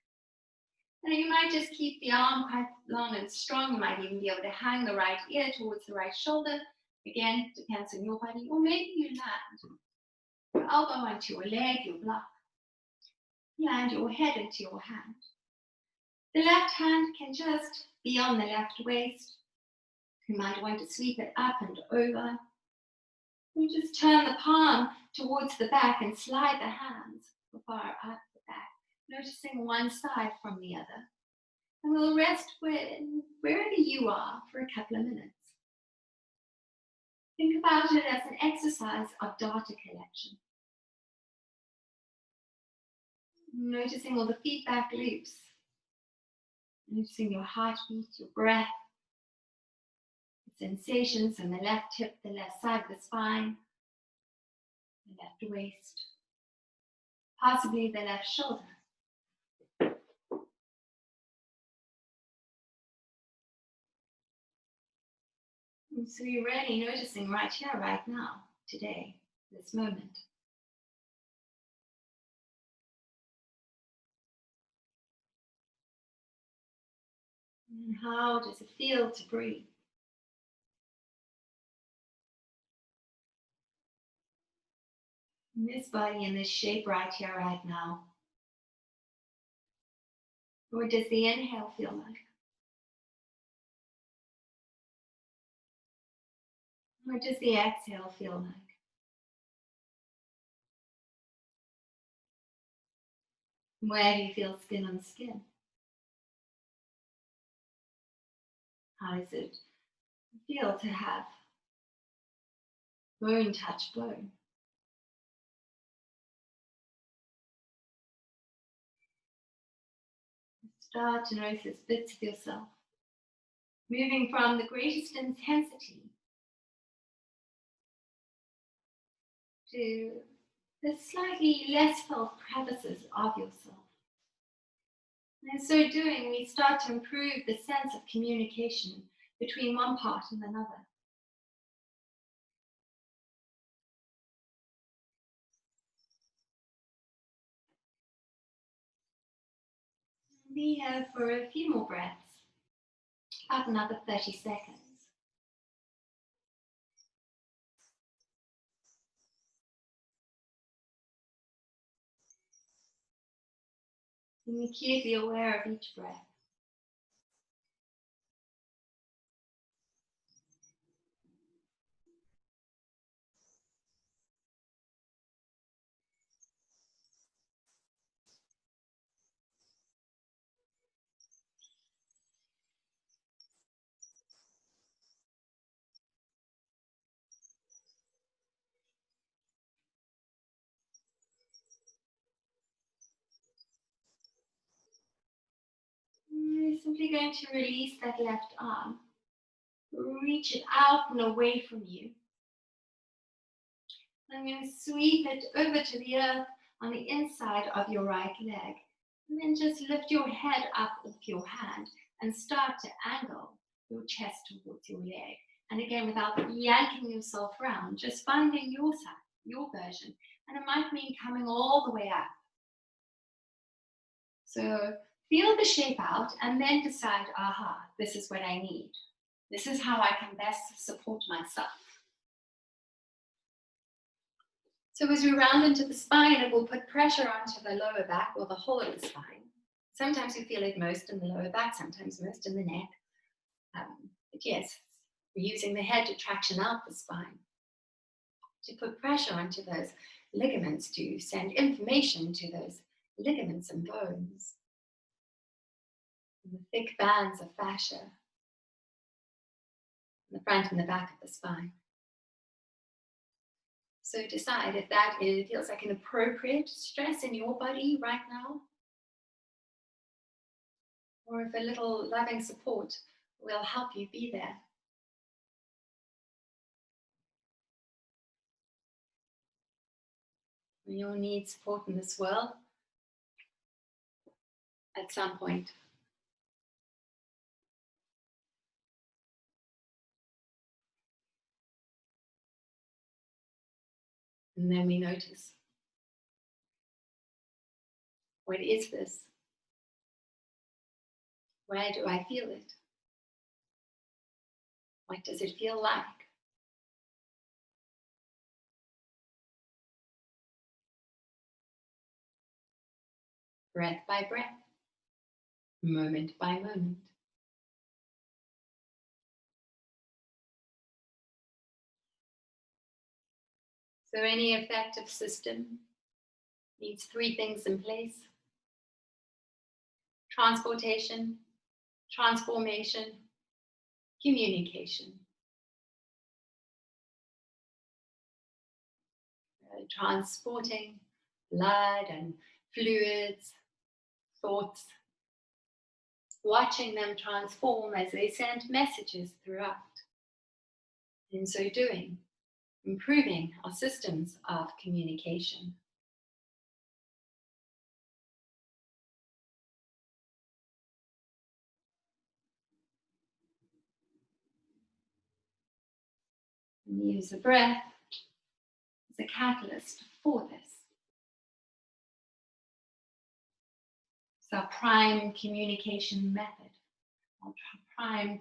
And you might just keep the arm quite long and strong. You might even be able to hang the right ear towards the right shoulder. Again, depends on your body. Or maybe you land your elbow onto your leg, your block. Land your head into your hand. The left hand can just be on the left waist. You might want to sweep it up and over. You just turn the palm towards the back and slide the hands far up the back, noticing one side from the other. And we'll rest wherever you are for a couple of minutes. Think about it as an exercise of data collection. Noticing all the feedback loops. Noticing your heartbeat, your breath, the sensations in the left hip, the left side of the spine, the left waist, possibly the left shoulder. And so you're really noticing right here, right now, today, this moment. And how does it feel to breathe? In this body, in this shape right here, right now. What does the inhale feel like? What does the exhale feel like? Where do you feel skin on skin? How does it feel to have bone touch bone? Start to notice bits of yourself moving from the greatest intensity to the slightly less felt crevices of yourself. And in so doing, we start to improve the sense of communication between one part and another. Be here for a few more breaths, about another 30 seconds. And be acutely aware of each breath. We're simply going to release that left arm. Reach it out and away from you. I'm going to sweep it over to the earth on the inside of your right leg. And then just lift your head up off your hand and start to angle your chest towards your leg. And again, without yanking yourself around, just finding your side, your version. And it might mean coming all the way up. So feel the shape out and then decide, aha, this is what I need. This is how I can best support myself. So as we round into the spine, it will put pressure onto the lower back or the whole of the spine. Sometimes we feel it most in the lower back, sometimes most in the neck. But yes, we're using the head to traction out the spine, to put pressure onto those ligaments, to send information to those ligaments and bones. And the thick bands of fascia, the front and the back of the spine. So decide if that feels like an appropriate stress in your body right now, or if a little loving support will help you be there. You'll need support in this world at some point. And then we notice, what is this? Where do I feel it? What does it feel like? Breath by breath, moment by moment. So any effective system needs three things in place: transportation, transformation, communication. Transporting blood and fluids, thoughts, watching them transform as they send messages throughout. In so doing, improving our systems of communication. And use the breath as a catalyst for this. It's our prime communication method, our prime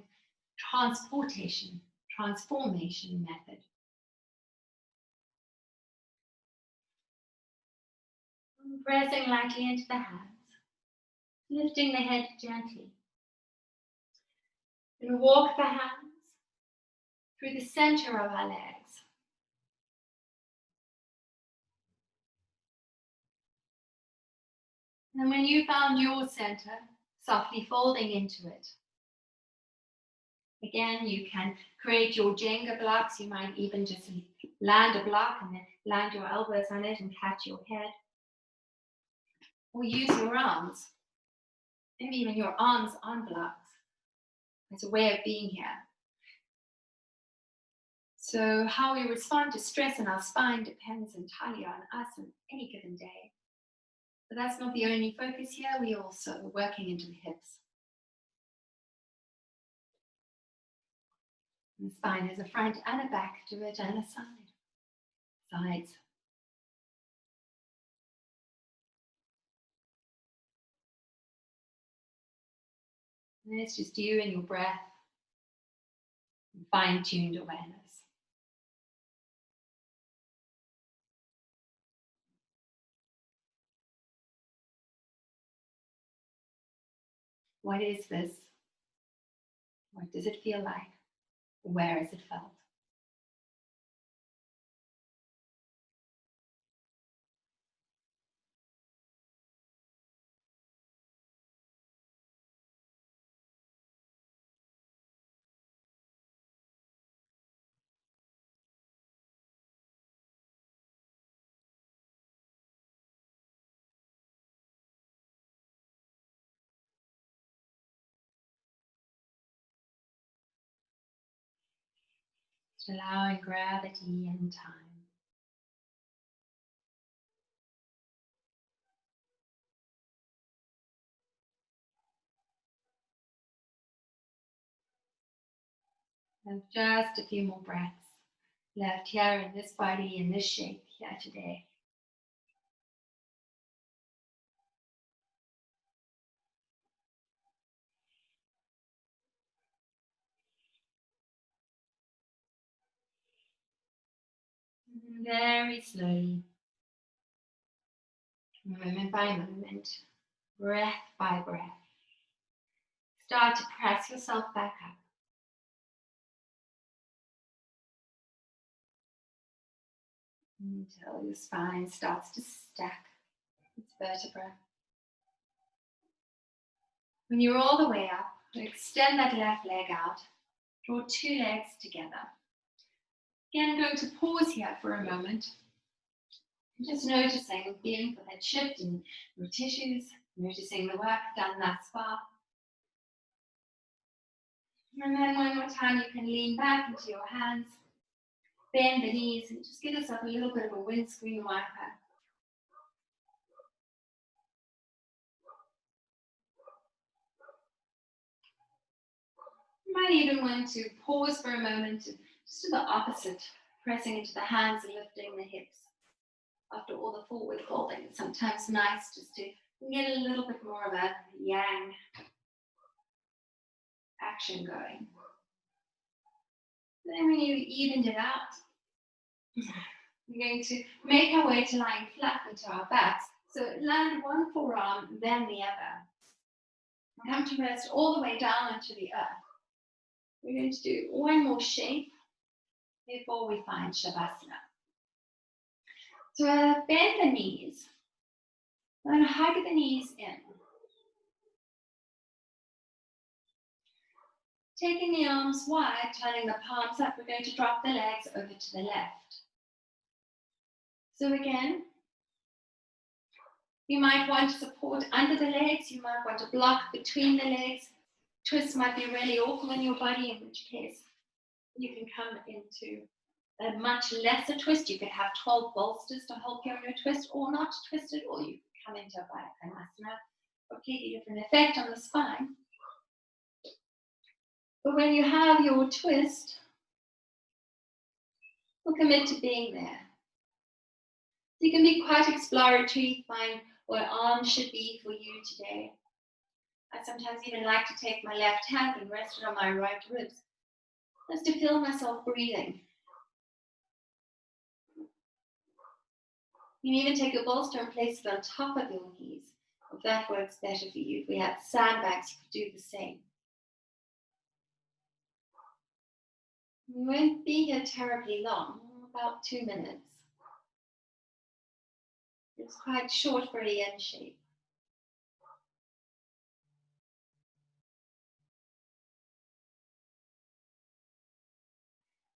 transportation, transformation method. Pressing lightly into the hands, lifting the head gently. And walk the hands through the center of our legs. And when you found your center, softly folding into it. Again, you can create your Jenga blocks. You might even just land a block and then land your elbows on it and catch your head. Or use your arms Maybe even your arms aren't blocked. It's a way of being here. So how we respond to stress in our spine depends entirely on us on any given day. But that's not the only focus here. We're also working into the hips. And the spine has a front and a back to it and a side. Sides. And it's just you and your breath. And fine-tuned awareness. What is this? What does it feel like? Where has it felt? Just allowing gravity and time. And just a few more breaths left here in this body, in this shape here today. And very slowly, moment by moment, breath by breath, start to press yourself back up. Until your spine starts to stack its vertebra. When you're all the way up, extend that left leg out, draw two legs together. Again, going to pause here for a moment. Just noticing, feeling for that shift in your tissues, noticing the work done thus far. And then one more time, you can lean back into your hands, bend the knees, and just give yourself a little bit of a windscreen wiper. You might even want to pause for a moment to just do the opposite, pressing into the hands and lifting the hips. After all the forward folding, it's sometimes nice just to get a little bit more of a yang action going. Then when you've evened it out, we're going to make our way to lying flat into our backs. So land one forearm, then the other. Come to rest all the way down onto the earth. We're going to do one more shape before we find Shavasana. So bend the knees, then hug the knees in. Taking the arms wide, turning the palms up, we're going to drop the legs over to the left. So again, you might want to support under the legs, you might want to block between the legs. Twists might be really awkward in your body, in which case you can come into a much lesser twist. You could have 12 bolsters to help you on your twist, or not twist at all. You could come into a Baddha-Konasana, completely different effect on the spine. But when you have your twist, we'll commit to being there. You can be quite exploratory, find what arms should be for you today. I sometimes even like to take my left hand and rest it on my right ribs, just to feel myself breathing. You can even take a bolster and place it on top of your knees, if that works better for you. If we had sandbags, you could do the same. We won't be here terribly long, about 2 minutes. It's quite short for a yin shape.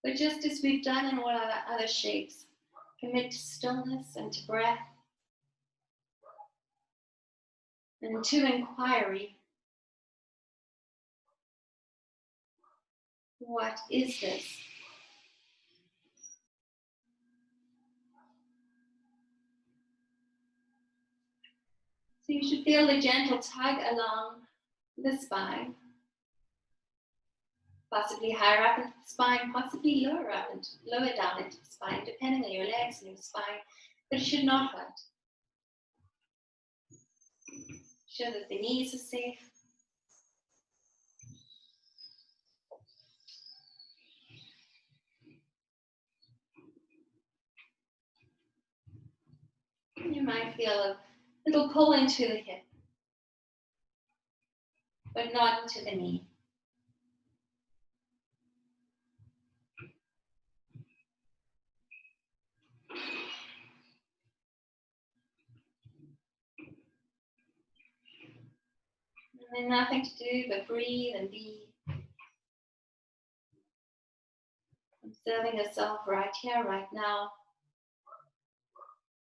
But just as we've done in all our other shapes, commit to stillness and to breath and to inquiry. What is this? So you should feel the gentle tug along the spine, possibly higher up into the spine, possibly lower down into the spine, depending on your legs and your spine, but it should not hurt. Ensure that the knees are safe. You might feel a little pull into the hip, but not into the knee. And then nothing to do but breathe and be. Observing yourself right here, right now,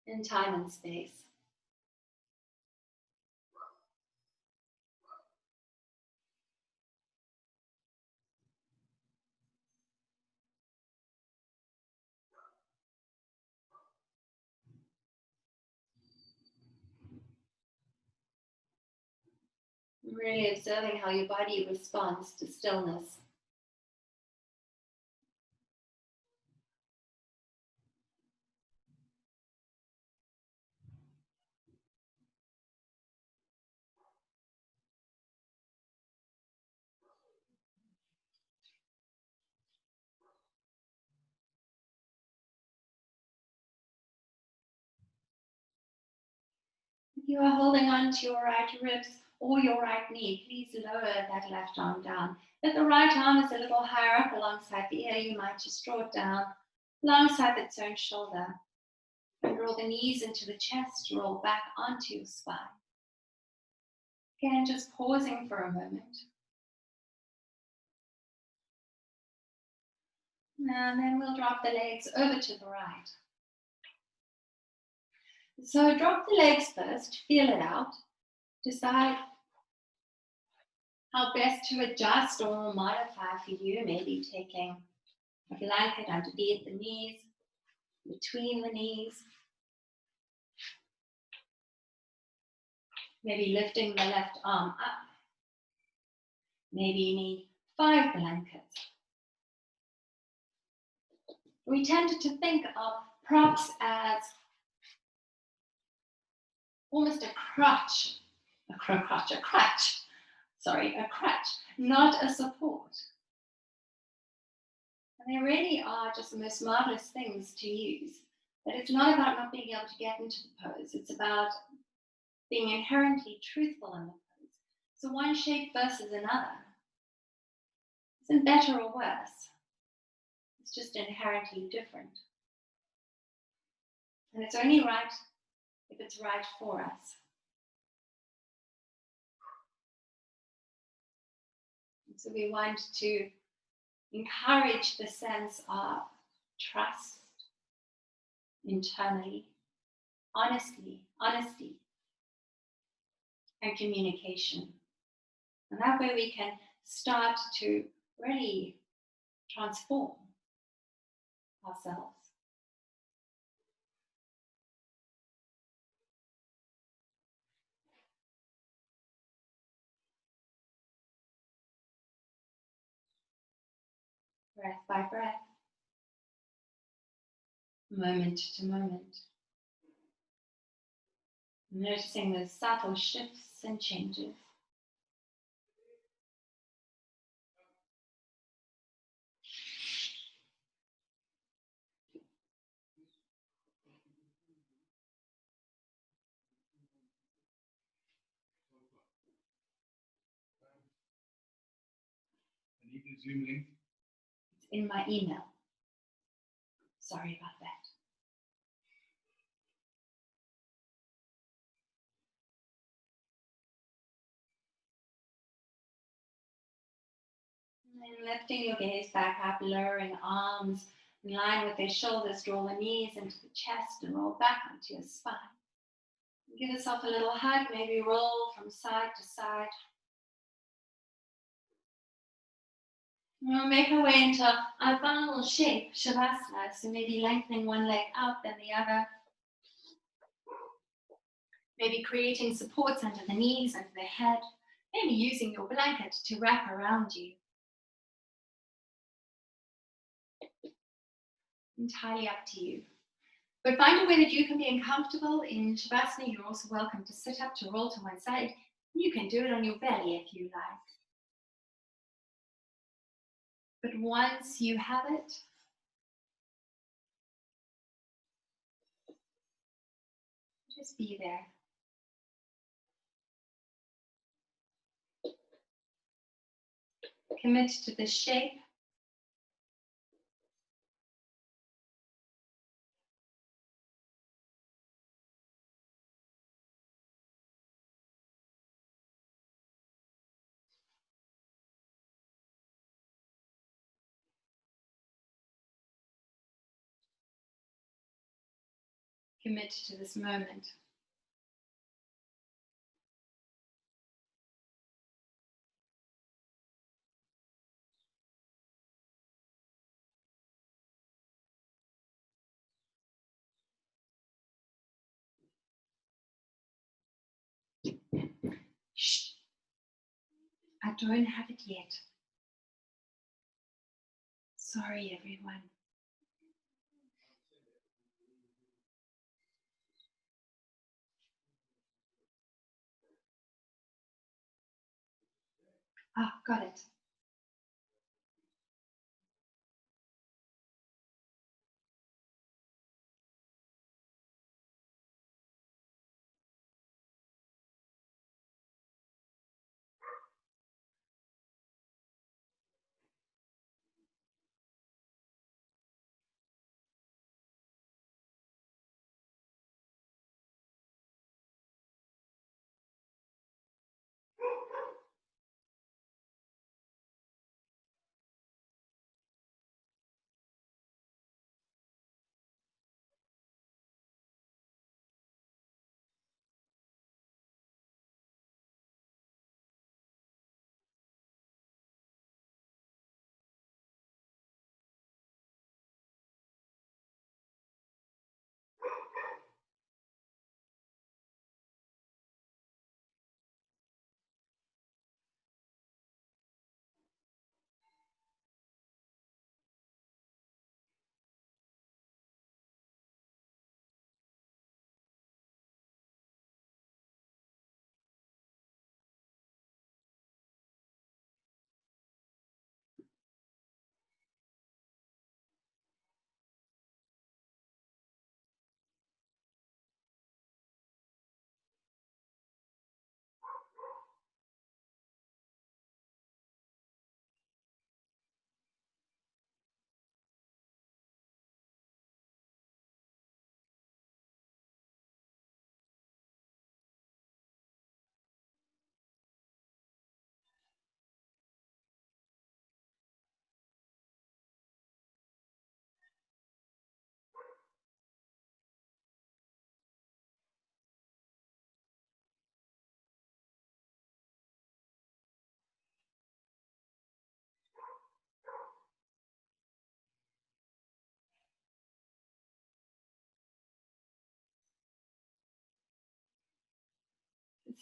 in time and space. Really observing how your body responds to stillness. If you are holding on to your right ribs or your right knee, please lower that left arm down. If the right arm is a little higher up alongside the ear, you might just draw it down alongside its own shoulder. And roll the knees into the chest, roll back onto your spine. Again, just pausing for a moment. And then we'll drop the legs over to the right. So drop the legs first, feel it out. Decide how best to adjust or modify for you. Maybe taking a blanket underneath the knees, between the knees. Maybe lifting the left arm up. Maybe you need 5 blankets. We tend to think of props as almost a crutch, not a support. And they really are just the most marvelous things to use. But it's not about not being able to get into the pose. It's about being inherently truthful in the pose. So one shape versus another isn't better or worse. It's just inherently different. And it's only right if it's right for us. And so we want to encourage the sense of trust internally, honesty, and communication. And that way we can start to really transform ourselves. Breath by breath, moment to moment. Noticing those subtle shifts and changes. I need the Zoom link. It's in my email. Sorry about that. And lifting your gaze back up, lowering arms in line with their shoulders, draw the knees into the chest and roll back onto your spine. Give yourself a little hug, maybe roll from side to side. We'll make our way into our final shape, Shavasana. So maybe lengthening one leg out, then the other. Maybe creating supports under the knees, under the head. Maybe using your blanket to wrap around you. Entirely up to you. But find a way that you can be uncomfortable. In Shavasana, you're also welcome to sit up, to roll to one side. You can do it on your belly if you like. But once you have it, just be there. Commit to the shape. Commit to this moment. Shh. I don't have it yet. Sorry, everyone. Ah, got it.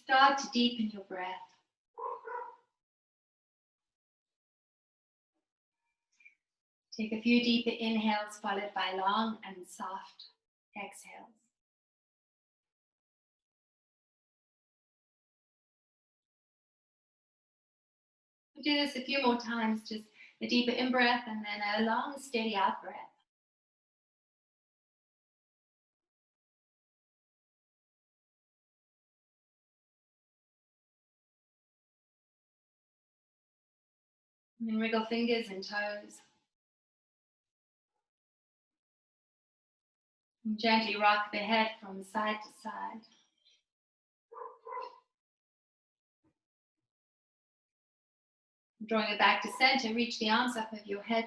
Start to deepen your breath. Take a few deeper inhales followed by long and soft exhales. We'll do this a few more times, just a deeper in-breath and then a long, steady out-breath. And then wriggle fingers and toes. And gently rock the head from side to side. Drawing it back to center, reach the arms up over your head.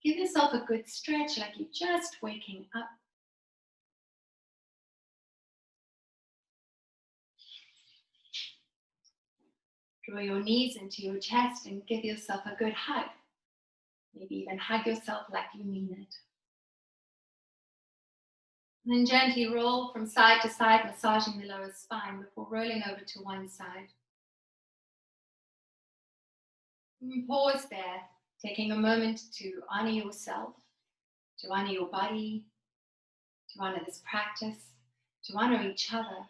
Give yourself a good stretch like you're just waking up. Draw your knees into your chest and give yourself a good hug. Maybe even hug yourself like you mean it. And then gently roll from side to side, massaging the lower spine before rolling over to one side. And pause there, taking a moment to honor yourself, to honor your body, to honor this practice, to honor each other,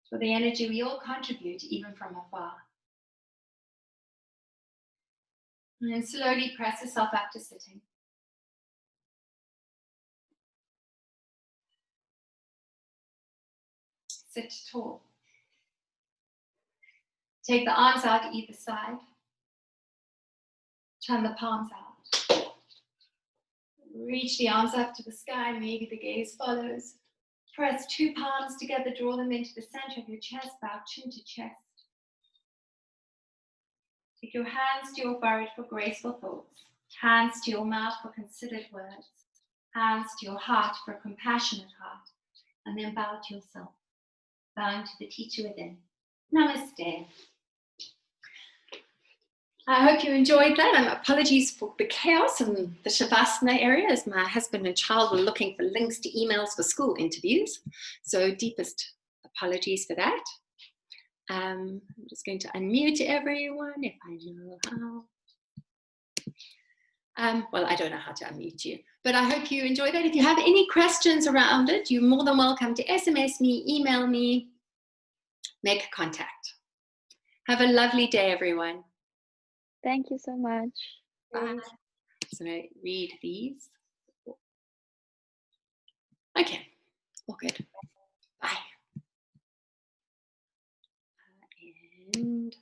for the energy we all contribute, even from afar. And then slowly press yourself up to sitting. Sit tall. Take the arms out either side. Turn the palms out. Reach the arms up to the sky, maybe the gaze follows. Press two palms together, draw them into the center of your chest, bow chin to chest. Take your hands to your forehead for graceful thoughts, hands to your mouth for considered words, hands to your heart for a compassionate heart, and then bow to yourself, bowing to the teacher within. Namaste. I hope you enjoyed that, and apologies for the chaos in the Shavasana area, as my husband and child were looking for links to emails for school interviews. So deepest apologies for that. I'm just going to unmute everyone if I know how. Well, I don't know how to unmute you, but I hope you enjoyed that. If you have any questions around it, you're more than welcome to SMS me, email me, make contact. Have a lovely day, everyone. Thank you so much. Bye. So I read these. Okay, all good. Bye. And